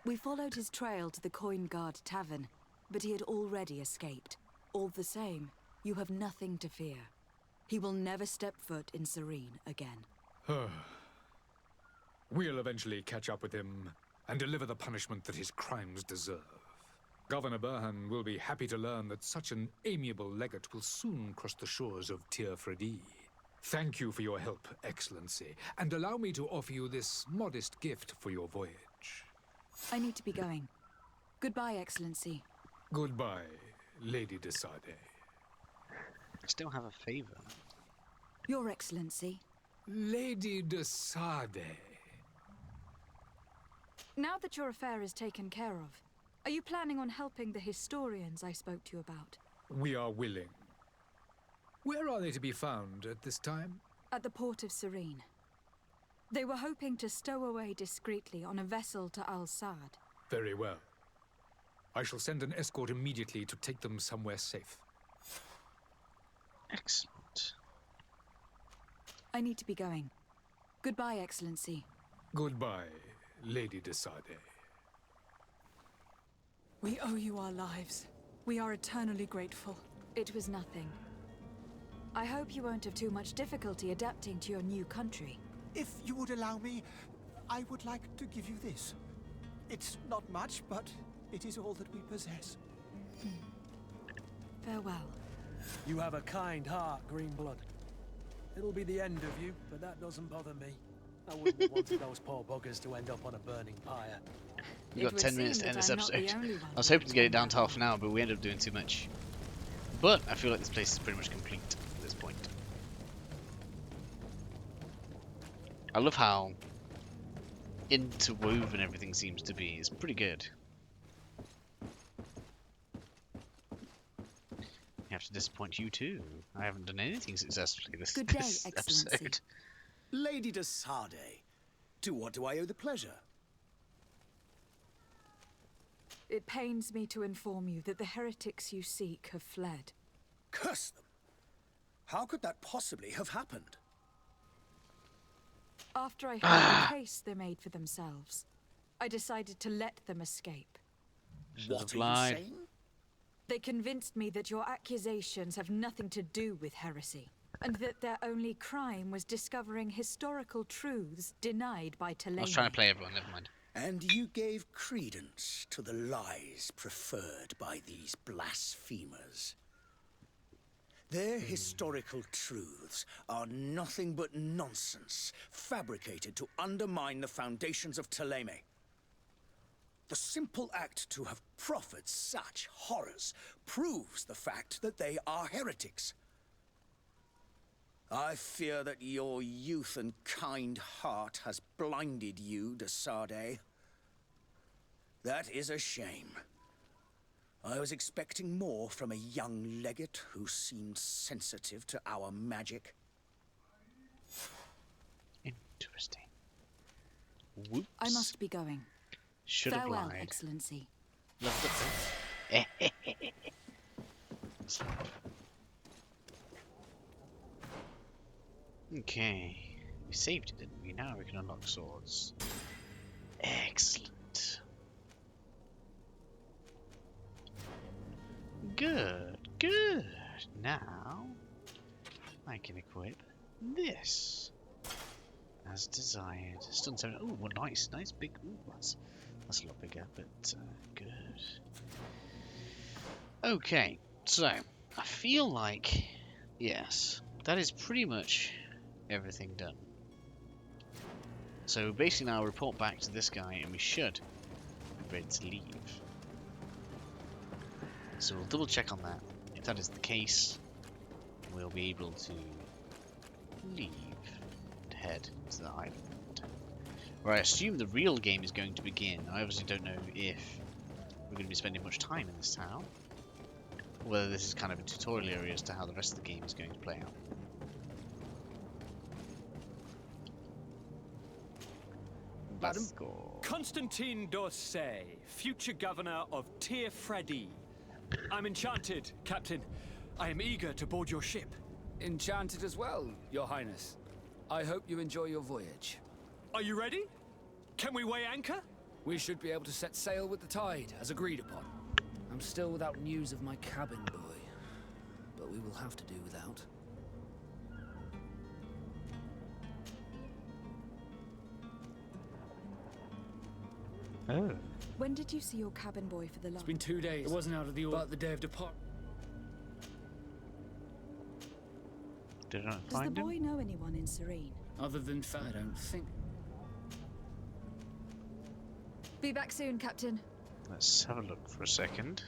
We followed his trail to the Coin Guard Tavern, but he had already escaped. All the same, you have nothing to fear. He will never step foot in Serene again. We'll eventually catch up with him and deliver the punishment that his crimes deserve. Governor Burhan will be happy to learn that such an amiable legate will soon cross the shores of Tearfredi. Thank you for your help, Excellency, and allow me to offer you this modest gift for your voyage. I need to be going. Goodbye, Excellency. Goodbye, Lady de Sade. I still have a favor. Your Excellency. Lady de Sade. Now that your affair is taken care of, are you planning on helping the historians I spoke to you about? We are willing. Where are they to be found at this time? At the port of Serene. They were hoping to stow away discreetly on a vessel to Al-Sad. Very well. I shall send an escort immediately to take them somewhere safe. Excellent. I need to be going. Goodbye, Excellency. Goodbye, Lady de Sade. We owe you our lives. We are eternally grateful. It was nothing. I hope you won't have too much difficulty adapting to your new country. If you would allow me, I would like to give you this. It's not much, but it is all that we possess. Farewell. You have a kind heart, Greenblood. It'll be the end of you, but that doesn't bother me. I wouldn't have wanted those poor buggers to end up on a burning pyre. We got 10 minutes to end this episode. I was hoping to get it down to half an hour, but we ended up doing too much. But I feel like this place is pretty much complete at this point. I love how interwoven everything seems to be. It's pretty good. I have to disappoint you too. I haven't done anything successfully this, Good day, this Excellency. episode. Lady de Sade, to what do I owe the pleasure? It pains me to inform you that the heretics you seek have fled. Curse them! How could that possibly have happened? After I heard the case they made for themselves, I decided to let them escape. What are lied. you saying? They convinced me that your accusations have nothing to do with heresy, and that their only crime was discovering historical truths denied by Talene. I was trying to play everyone, never mind. And you gave credence to the lies preferred by these blasphemers. Their historical truths are nothing but nonsense, fabricated to undermine the foundations of Talene. The simple act to have proffered such horrors proves the fact that they are heretics. I fear that your youth and kind heart has blinded you, de Sade. That is a shame. I was expecting more from a young legate who seemed sensitive to our magic. Interesting. Whoops. I must be going. Should have Farewell, lied. Excellency. Okay. We saved it, didn't we? Now we can unlock swords. Excellent. Good, good. Now I can equip this as desired. Stun 7. Oh, well, nice big. Ooh, that's a lot bigger, but good. Okay, so I feel like yes, that is pretty much everything done. So basically now I'll report back to this guy and we should be ready to leave. So we'll double check on that. If that is the case, we'll be able to leave and head to the island. Where I assume the real game is going to begin. I obviously don't know if we're going to be spending much time in this town, or whether this is kind of a tutorial area as to how the rest of the game is going to play out. Madam, Constantine d'Orsay, future governor of Tearfredi. I'm enchanted, Captain. I am eager to board your ship. Enchanted as well, Your Highness. I hope you enjoy your voyage. Are you ready? Can we weigh anchor? We should be able to set sail with the tide, as agreed upon. I'm still without news of my cabin boy, but we will have to do without. Oh. When did you see your cabin boy for the last? It's been 2 days. It wasn't out of the order, but the day of depart. Did I Does the find him? boy know anyone in Serene? Other than I don't think. Be back soon, Captain. Let's have a look for a second.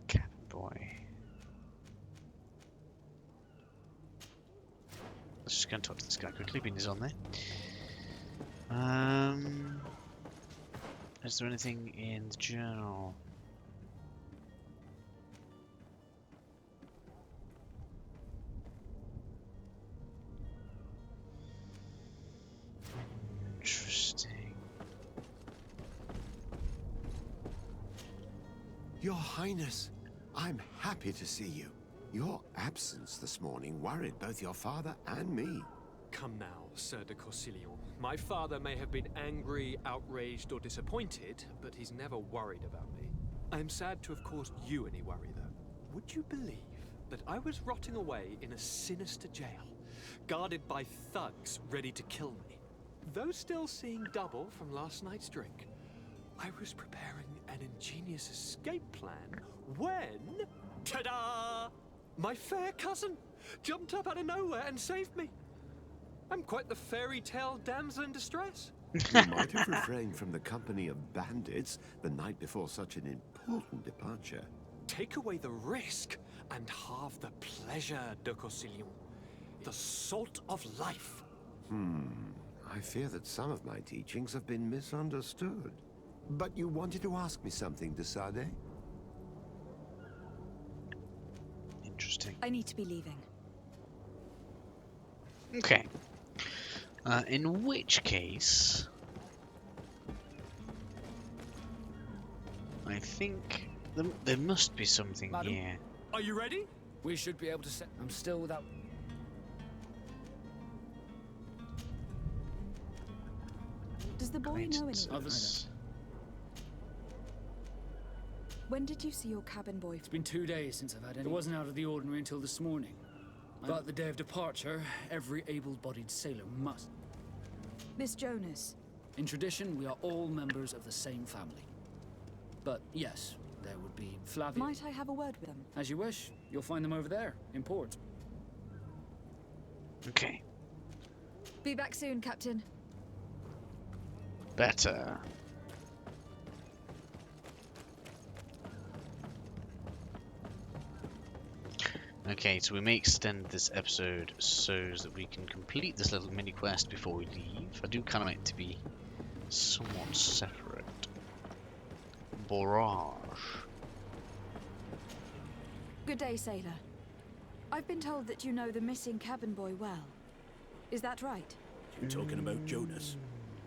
Cabin boy. Let's just go and talk to this guy quickly, being he's on there. Is there anything in the journal? Interesting. Your Highness, I'm happy to see you. Your absence this morning worried both your father and me. Come now, Sir de Corsilion. My father may have been angry, outraged, or disappointed, but he's never worried about me. I am sad to have caused you any worry, though. Would you believe that I was rotting away in a sinister jail, guarded by thugs ready to kill me? Though still seeing double from last night's drink, I was preparing an ingenious escape plan when... ta-da! My fair cousin jumped up out of nowhere and saved me. I'm quite the fairy tale damsel in distress. You might have refrained from the company of bandits the night before such an important departure. Take away the risk and halve the pleasure, de Corsilion. The salt of life. I fear that some of my teachings have been misunderstood. But you wanted to ask me something, de Sade? Interesting. I need to be leaving. Okay. In which case, I think there must be something Madam? here. Are you ready? We should be able to set. I'm still without. Does the boy know anyone? Others. When did you see your cabin boy? It's been 2 days since I've had any. It wasn't out of the ordinary until this morning. But the day of departure, every able-bodied sailor must. Miss Jonas. In tradition, we are all members of the same family. But yes, there would be Flavia. Might I have a word with them? As you wish. You'll find them over there, in port. Okay. Be back soon, Captain. Better. Okay, so we may extend this episode so that we can complete this little mini quest before we leave. I do kind of like it to be somewhat separate. Borage. Good day, sailor. I've been told that you know the missing cabin boy well. Is that right? You talking about Jonas?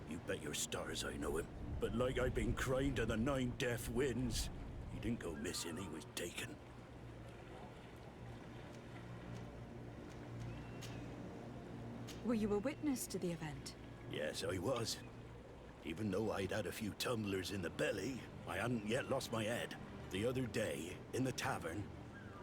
You bet your stars I know him. But like I've been crying to the 9 deaf winds, he didn't go missing, he was taken. Were you a witness to the event? Yes, I was. Even though I'd had a few tumblers in the belly, I hadn't yet lost my head. The other day, in the tavern,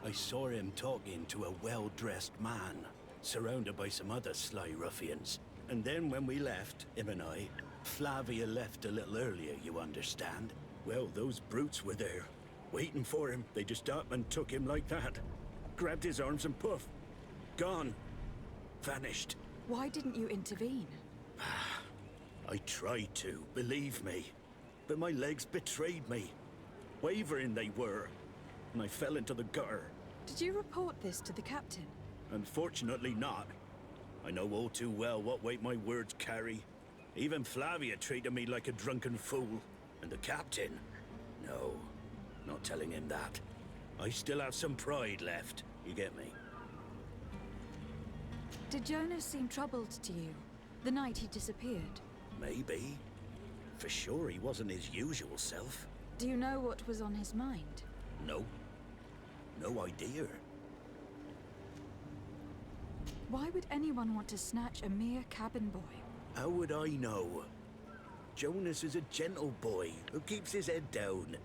I saw him talking to a well-dressed man, surrounded by some other sly ruffians. And then when we left, him and I, Flavia left a little earlier, you understand? Well, those brutes were there, waiting for him. They just up and took him like that. Grabbed his arms and poof, gone. Vanished. Why didn't you intervene? I tried to, believe me. But my legs betrayed me. Wavering they were. And I fell into the gutter. Did you report this to the captain? Unfortunately not. I know all too well what weight my words carry. Even Flavia treated me like a drunken fool. And the captain? No, not telling him that. I still have some pride left, you get me? Did Jonas seem troubled to you the night he disappeared? Maybe. For sure he wasn't his usual self. Do you know what was on his mind? No. No idea. Why would anyone want to snatch a mere cabin boy? How would I know? Jonas is a gentle boy who keeps his head down.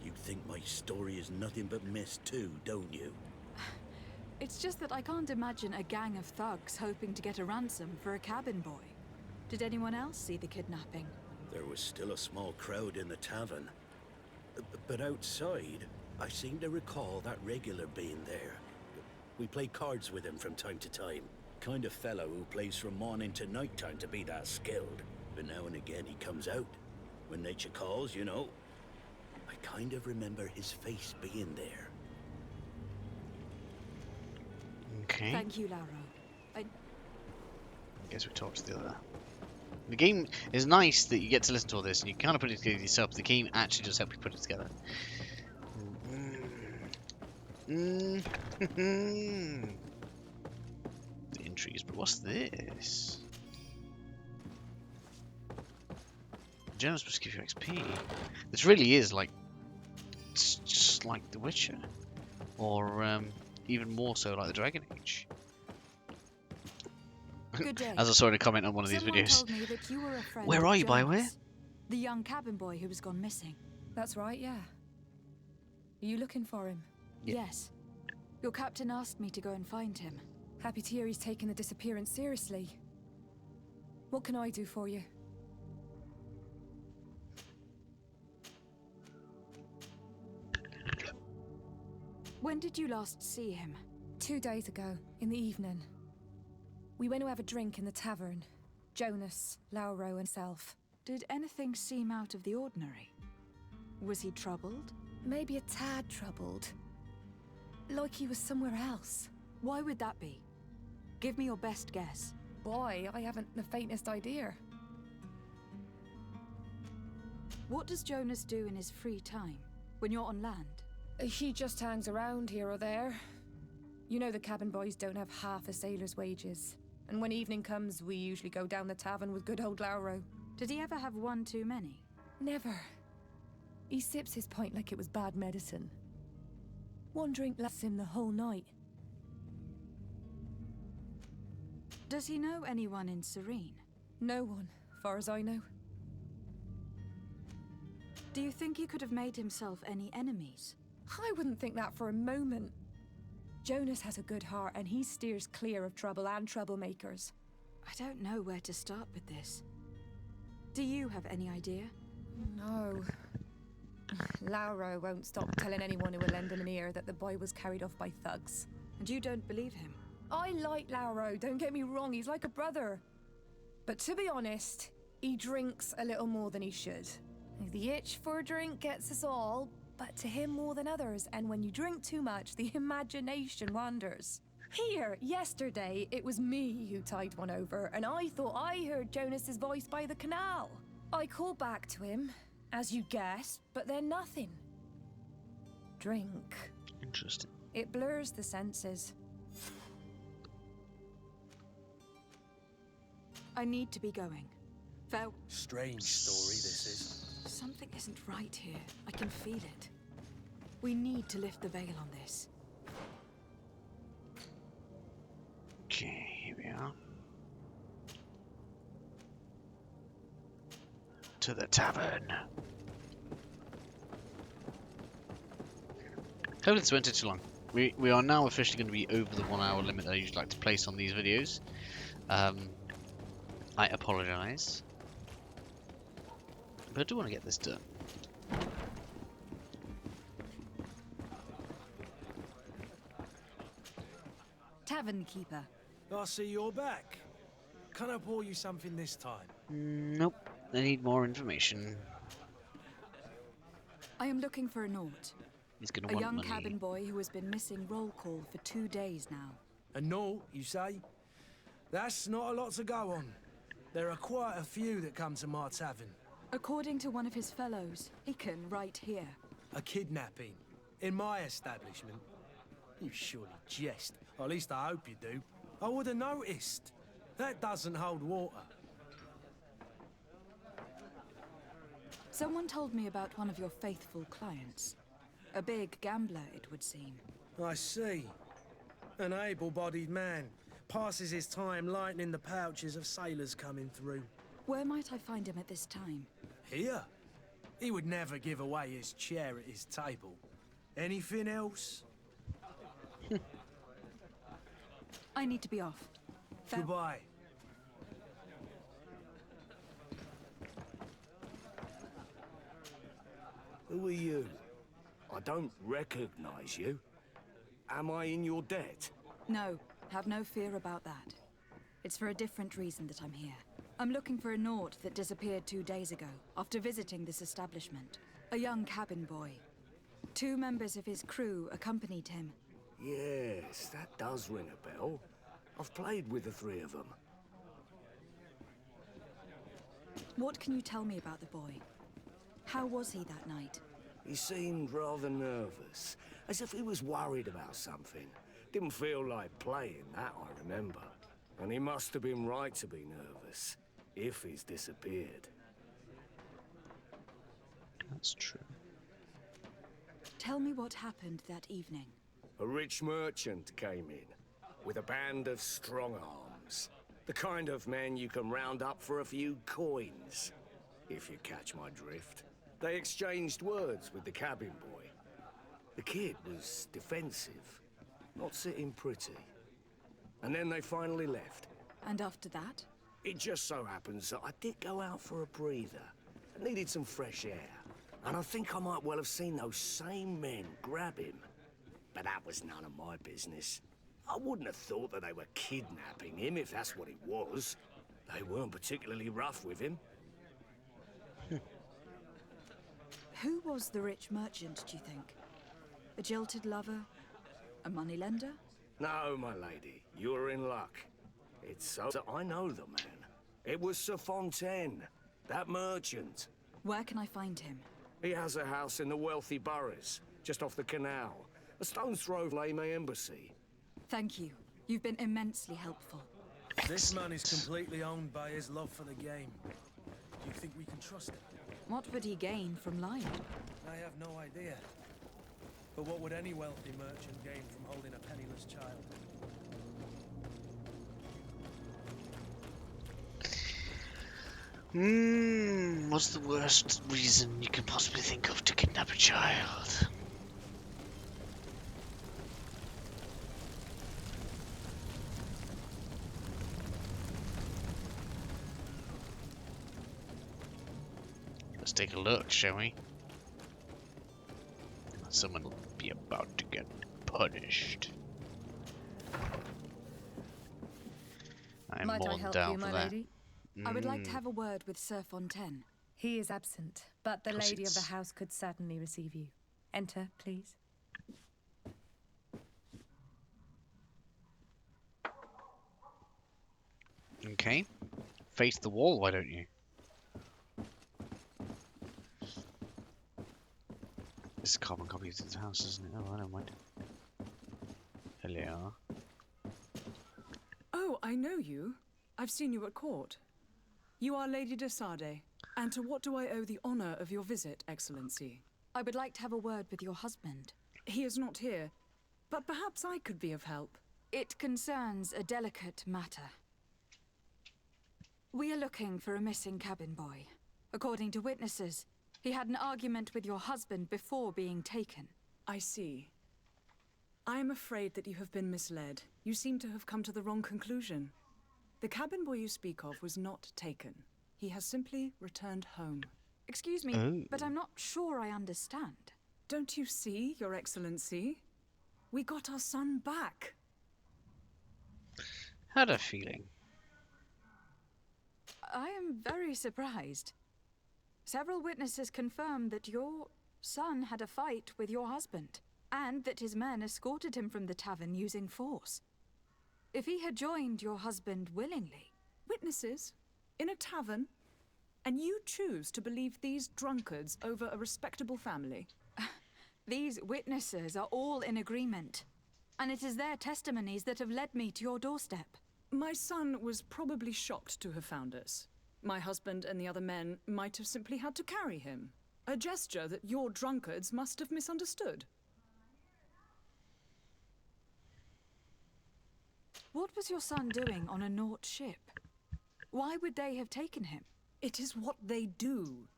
You think my story is nothing but mist too, don't you? It's just that I can't imagine a gang of thugs hoping to get a ransom for a cabin boy. Did anyone else see the kidnapping? There was still a small crowd in the tavern. But outside, I seem to recall that regular being there. We play cards with him from time to time. Kind of fellow who plays from morning to night time to be that skilled. But now and again he comes out. When nature calls, you know. I kind of remember his face being there. Okay. Thank you, Lauro. I guess we talked to the other. The game is nice that you get to listen to all this and you kind of put it together yourself. The game actually does help you put it together. The intrigues, but what's this? Jonas must give you XP. This really is like, it's just like The Witcher, or even more so like the Dragon Age. Good day. As I saw in a comment on one of these Someone videos. told me that you were a friend Where of are you, by the way? Jonas, the young cabin boy who was gone missing. That's right, yeah. Are you looking for him? Yeah. Yes. Your captain asked me to go and find him. Happy to hear he's taken the disappearance seriously. What can I do for you? When did you last see him? 2 days ago, in the evening. We went to have a drink in the tavern. Jonas, Lauro and self. Did anything seem out of the ordinary? Was he troubled? Maybe a tad troubled. Like he was somewhere else. Why would that be? Give me your best guess. Boy, I haven't the faintest idea. What does Jonas do in his free time, when you're on land? He just hangs around here or there. You know the cabin boys don't have half a sailor's wages. And when evening comes, we usually go down the tavern with good old Lauro. Did he ever have one too many? Never. He sips his pint like it was bad medicine. One drink lasts him the whole night. Does he know anyone in Serene? No one, far as I know. Do you think he could have made himself any enemies? I wouldn't think that for a moment. Jonas has a good heart and he steers clear of trouble and troublemakers. I don't know where to start with this. Do you have any idea? No. Lauro won't stop telling anyone who will lend him an ear that the boy was carried off by thugs. And you don't believe him? I like Lauro, don't get me wrong, he's like a brother. But to be honest, he drinks a little more than he should. The itch for a drink gets us all, but to him more than others, and when you drink too much, the imagination wanders. Here, yesterday, it was me who tied one over, and I thought I heard Jonas's voice by the canal. I called back to him, as you guessed, but then nothing. Drink. Interesting. It blurs the senses. I need to be going. Farewell. Strange story, this is. Something isn't right here. I can feel it. We need to lift the veil on this. Okay, here we are. To the tavern. Hopefully this won't take too long. We are now officially going to be over the 1 hour limit that I usually like to place on these videos. I apologise. But I do want to get this done. Tavern keeper. I see you're back. Can I pour you something this time? Nope. I need more information. I am looking for a Naut. He's going to A want young money. cabin boy who has been missing roll call for 2 days now. A no, you say? That's not a lot to go on. There are quite a few that come to my tavern. According to one of his fellows, Aiken right here. A kidnapping. In my establishment. You surely jest. Or at least I hope you do. I would have noticed. That doesn't hold water. Someone told me about one of your faithful clients. A big gambler, it would seem. I see. An able-bodied man. Passes his time lightening the pouches of sailors coming through. Where might I find him at this time? Here? He would never give away his chair at his table. Anything else? I need to be off. Goodbye. Who are you? I don't recognize you. Am I in your debt? No, have no fear about that. It's for a different reason that I'm here. I'm looking for a Naut that disappeared 2 days ago, after visiting this establishment. A young cabin boy. 2 members of his crew accompanied him. Yes, that does ring a bell. I've played with the 3 of them. What can you tell me about the boy? How was he that night? He seemed rather nervous, as if he was worried about something. Didn't feel like playing, that I remember. And he must have been right to be nervous, if he's disappeared. That's true. Tell me what happened that evening. A rich merchant came in, with a band of strong arms. The kind of men you can round up for a few coins, if you catch my drift. They exchanged words with the cabin boy. The kid was defensive, not sitting pretty. And then they finally left. And after that? It just so happens that I did go out for a breather. I needed some fresh air. And I think I might well have seen those same men grab him. But that was none of my business. I wouldn't have thought that they were kidnapping him, if that's what it was. They weren't particularly rough with him. Who was the rich merchant, do you think? A jilted lover? A moneylender? No, my lady, you're in luck. It's so that I know the man. It was Sir Fontaine, that merchant. Where can I find him? He has a house in the wealthy boroughs, just off the canal. A stone's throw of Lame Embassy. Thank you. You've been immensely helpful. This man is completely owned by his love for the game. Do you think we can trust him? What would he gain from lying? I have no idea. But what would any wealthy merchant gain from holding a penniless child? What's the worst reason you can possibly think of to kidnap a child? Let's take a look, shall we? Someone will be about to get punished. I'm Might more I than help down you, for my that. lady? I would like to have a word with Sir Fontaine. He is absent, but the lady of the Proceeds. house could certainly receive you. Enter, please. Okay. Face the wall, why don't you? This is a carbon copy of the house, isn't it? Oh, I don't mind. Hello. Oh, I know you. I've seen you at court. You are Lady de Sade. And to what do I owe the honor of your visit, Excellency? I would like to have a word with your husband. He is not here, but perhaps I could be of help. It concerns a delicate matter. We are looking for a missing cabin boy. According to witnesses, he had an argument with your husband before being taken. I see. I am afraid that you have been misled. You seem to have come to the wrong conclusion. The cabin boy you speak of was not taken. He has simply returned home. Excuse me, but I'm not sure I understand. Don't you see, Your Excellency? We got our son back. Had a feeling. I am very surprised. Several witnesses confirmed that your son had a fight with your husband, and that his men escorted him from the tavern using force. If he had joined your husband willingly... Witnesses? In a tavern? And you choose to believe these drunkards over a respectable family? These witnesses are all in agreement, and it is their testimonies that have led me to your doorstep. My son was probably shocked to have found us. My husband and the other men might have simply had to carry him. A gesture that your drunkards must have misunderstood. What was your son doing on a Naut ship? Why would they have taken him? It is what they do.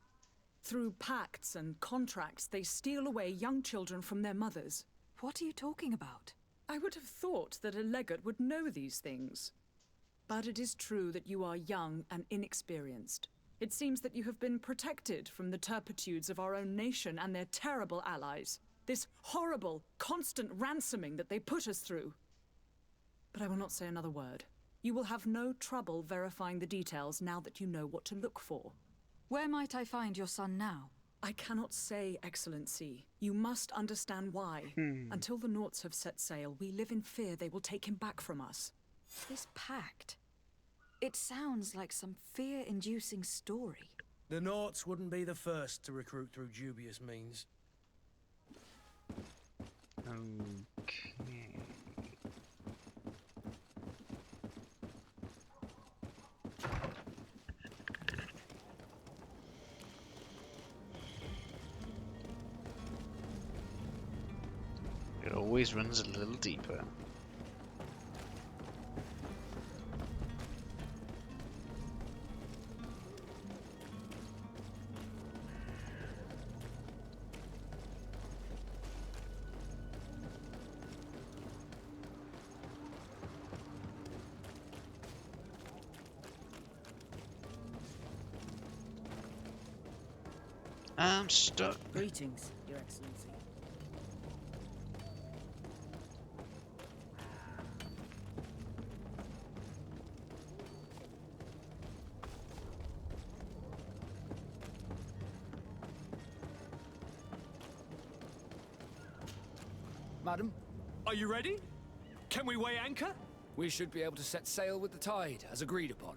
Through pacts and contracts, they steal away young children from their mothers. What are you talking about? I would have thought that a legate would know these things. But it is true that you are young and inexperienced. It seems that you have been protected from the turpitudes of our own nation and their terrible allies. This horrible, constant ransoming that they put us through. But I will not say another word. You will have no trouble verifying the details now that you know what to look for. Where might I find your son now? I cannot say, Excellency. You must understand why. Until the Nauts have set sail, we live in fear they will take him back from us. This pact. It sounds like some fear-inducing story. The Nauts wouldn't be the first to recruit through dubious means. Okay. It always runs a little deeper. I'm stuck. Greetings, Your Excellency. Madam, Are you ready? Can we weigh anchor? we should be able to set sail with the tide, as agreed upon.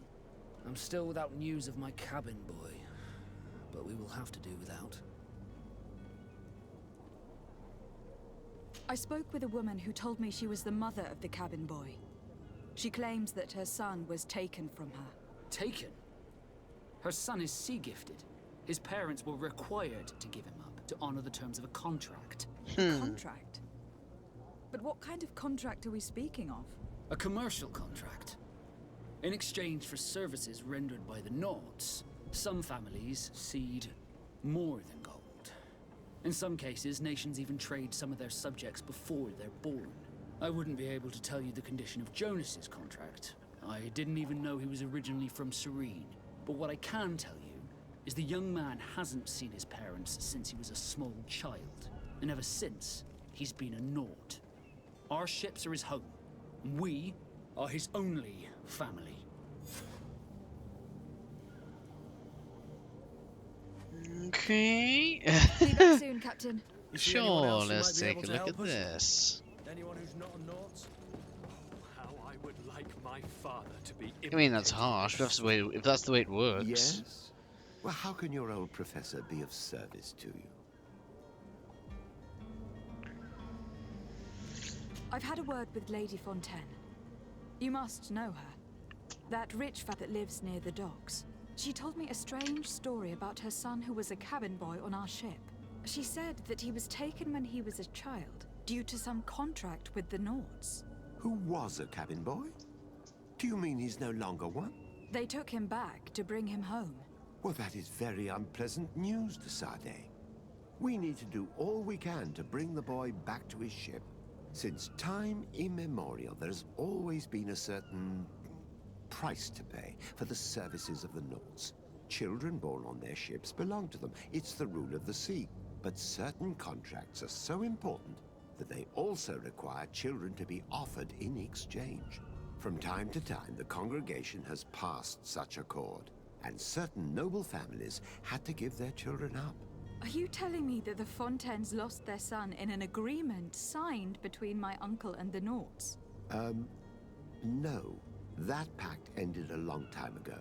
I'm still without news of my cabin boy, but we will have to do without. I spoke with a woman who told me she was the mother of the cabin boy. She claims that her son was taken from her. Taken? Her son is sea-gifted. His parents were required to give him up to honor the terms of a contract. A contract? But what kind of contract are we speaking of? A commercial contract. In exchange for services rendered by the Nauts, some families cede more than gold. In some cases, nations even trade some of their subjects before they're born. I wouldn't be able to tell you the condition of Jonas's contract. I didn't even know he was originally from Serene. But what I can tell you is the young man hasn't seen his parents since he was a small child. And ever since, he's been a Naut. Our ships are his home. And we are his only family. Okay. Be back soon, Captain. You see anyone Sure, else who let's might be take a able to look at help us? this. Anyone who's not a Naut? How I would like my father to be. I mean, that's harsh, but if that's the way it works. Yes? Well, how can your old professor be of service to you? I've had a word with Lady Fontaine. You must know her. That rich fat that lives near the docks. She told me a strange story about her son who was a cabin boy on our ship. She said that he was taken when he was a child, due to some contract with the Nauts. Who was a cabin boy? Do you mean he's no longer one? They took him back to bring him home. Well, that is very unpleasant news, de Sade. We need to do all we can to bring the boy back to his ship. Since time immemorial, there's always been a certain price to pay for the services of the Nauts. Children born on their ships belong to them. It's the rule of the sea. But certain contracts are so important that they also require children to be offered in exchange. From time to time, the congregation has passed such accord, and certain noble families had to give their children up. Are you telling me that the Fontaines lost their son in an agreement signed between my uncle and the Nauts? No. That pact ended a long time ago.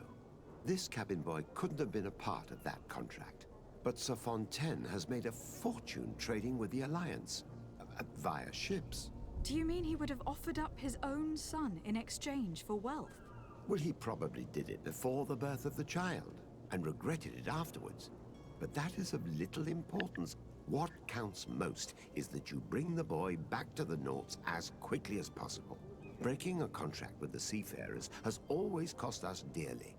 This cabin boy couldn't have been a part of that contract. But Sir Fontaine has made a fortune trading with the Alliance, via ships. Do you mean he would have offered up his own son in exchange for wealth? Well, he probably did it before the birth of the child, and regretted it afterwards. But that is of little importance. What counts most is that you bring the boy back to the Nauts as quickly as possible. Breaking a contract with the seafarers has always cost us dearly.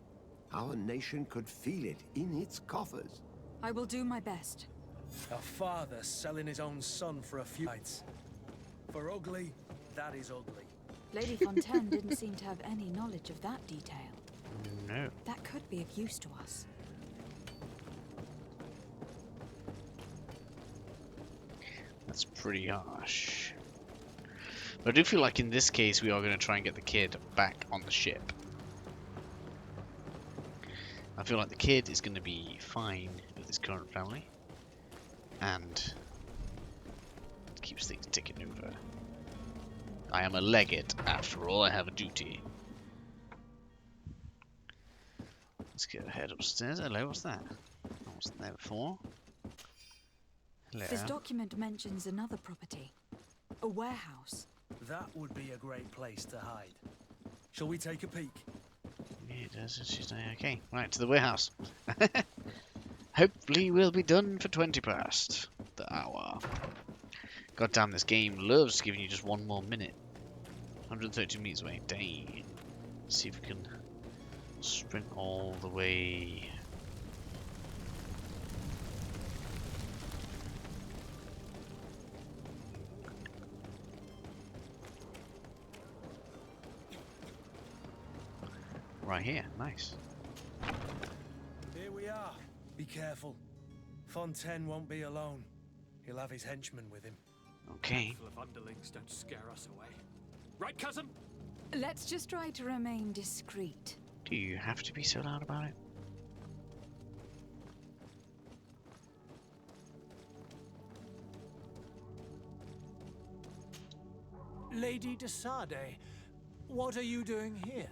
Our nation could feel it in its coffers. I will do my best. A father selling his own son for a few nights. For ugly, that is ugly. Lady Fontaine didn't seem to have any knowledge of that detail. No. That could be of use to us. That's pretty harsh. But I do feel like in this case we are going to try and get the kid back on the ship. I feel like the kid is going to be fine with his current family. And keeps things ticking over. I am a legate, after all. I have a duty. Let's get head upstairs. Hello, what's that? I wasn't there before. Hello. This document mentions another property. A warehouse. That would be a great place to hide. Shall we take a peek? Yeah, it does. She's okay. Right, to the warehouse. Hopefully we'll be done for 20 past the hour. God damn, this game loves giving you just one more minute. 132 meters away. Dang. Let's see if we can sprint all the way. Right here. Nice. Here we are. Be careful. Fontaine won't be alone. He'll have his henchmen with him. Okay. Full of underlings don't scare us away. Right, cousin? Let's just try to remain discreet. Do you have to be so loud about it? Lady de Sade, what are you doing here?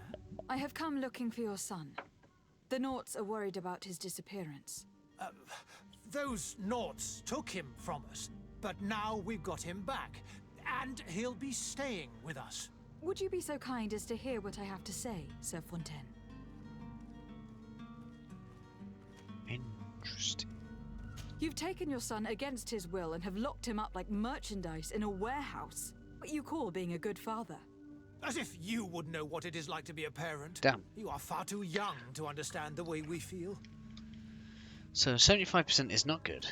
I have come looking for your son. The Naughts are worried about his disappearance. Those Naughts took him from us, but now we've got him back, and he'll be staying with us. Would you be so kind as to hear what I have to say, Sir Fontaine? Interesting. You've taken your son against his will and have locked him up like merchandise in a warehouse. What you call being a good father. As if you would know what it is like to be a parent. Damn. You are far too young to understand the way we feel. So 75% is not good.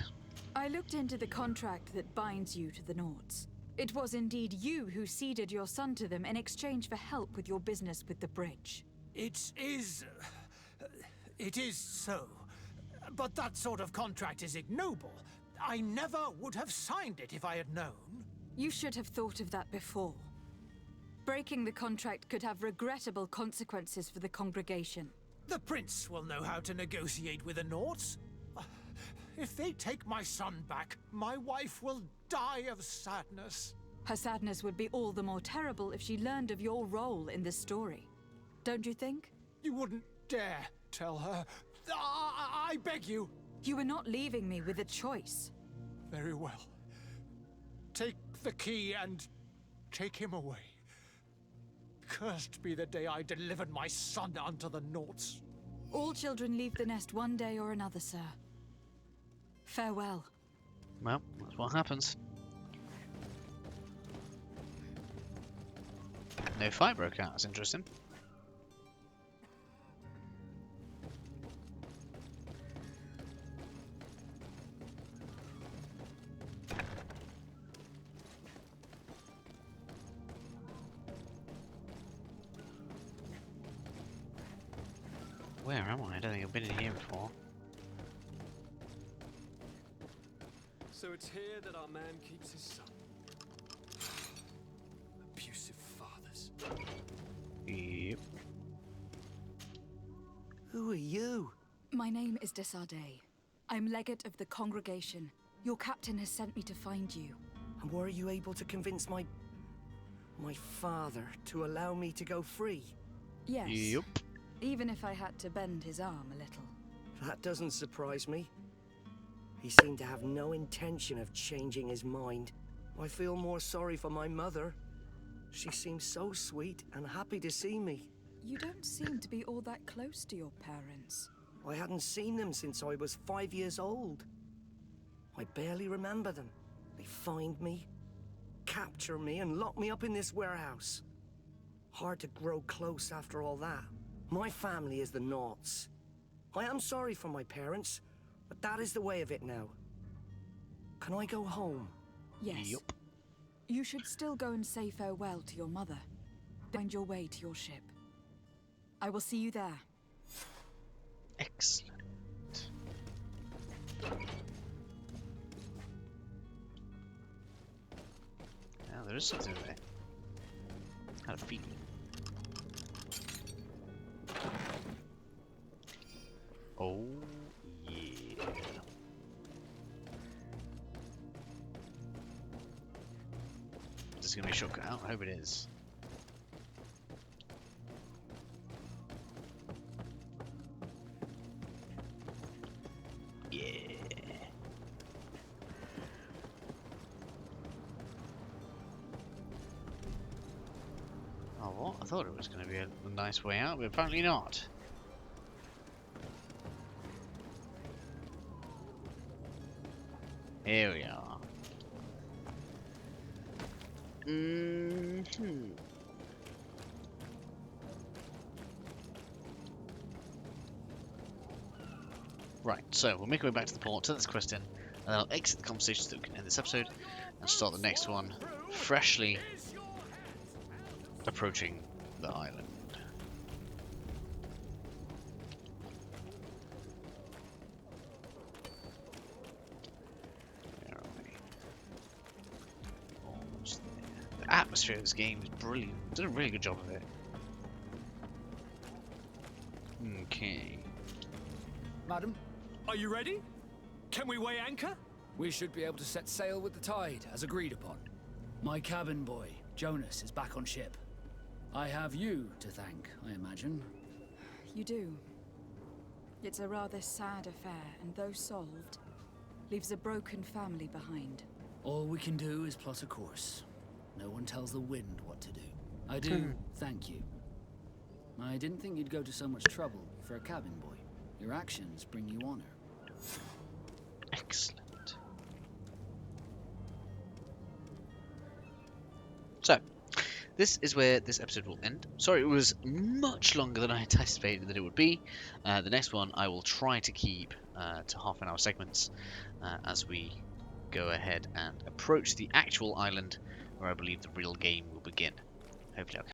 I looked into the contract that binds you to the Naughts. It was indeed you who ceded your son to them in exchange for help with your business with the bridge. It is so. But that sort of contract is ignoble. I never would have signed it if I had known. You should have thought of that before. Breaking the contract could have regrettable consequences for the congregation. The prince will know how to negotiate with the Naughts. If they take my son back, my wife will die of sadness. Her sadness would be all the more terrible if she learned of your role in this story. Don't you think? You wouldn't dare tell her. I beg you. You are not leaving me with a choice. Very well. Take the key and take him away. Cursed be the day I delivered my son unto the Naughts. All children leave the nest one day or another, sir. Farewell. Well, that's what happens. No fight broke out. That's interesting. Where am I? I don't think I've been in here before. So it's here that our man keeps his son. Abusive fathers. Yep. Who are you? My name is de Sade. I'm legate of the congregation. Your captain has sent me to find you. And were you able to convince my father to allow me to go free? Yes. Yep. Even if I had to bend his arm a little. That doesn't surprise me. He seemed to have no intention of changing his mind. I feel more sorry for my mother. She seems so sweet and happy to see me. You don't seem to be all that close to your parents. I hadn't seen them since I was 5 years old. I barely remember them. They find me, capture me, and lock me up in this warehouse. Hard to grow close after all that. My family is the Naughts. I am sorry for my parents, but that is the way of it now. Can I go home? Yes. Yup. You should still go and say farewell to your mother. Find your way to your ship. I will see you there. Excellent. Now there is something there. Kind of feeling. Oh yeah. Is this gonna be a shortcut out? I hope it is. Yeah. Oh, what? I thought it was going to be a nice way out, but apparently not. Here we are. Right, so we'll make our way back to the port, turn this quest in, and then I'll exit the conversation so that we can end this episode and start the next one freshly approaching the island. Where are we? Almost there. The atmosphere of this game is brilliant. Did a really good job of it. Okay. Madam, are you ready? Can we weigh anchor? We should be able to set sail with the tide, as agreed upon. My cabin boy, Jonas, is back on ship. I have you to thank, I imagine. You do. It's a rather sad affair, and though solved, leaves a broken family behind. All we can do is plot a course. No one tells the wind what to do. I do thank you. I didn't think you'd go to so much trouble for a cabin boy. Your actions bring you honor. Excellent. So, this is where this episode will end. Sorry, it was much longer than I anticipated that it would be. The next one I will try to keep to half-an-hour segments as we go ahead and approach the actual island where I believe the real game will begin. Hopefully I'll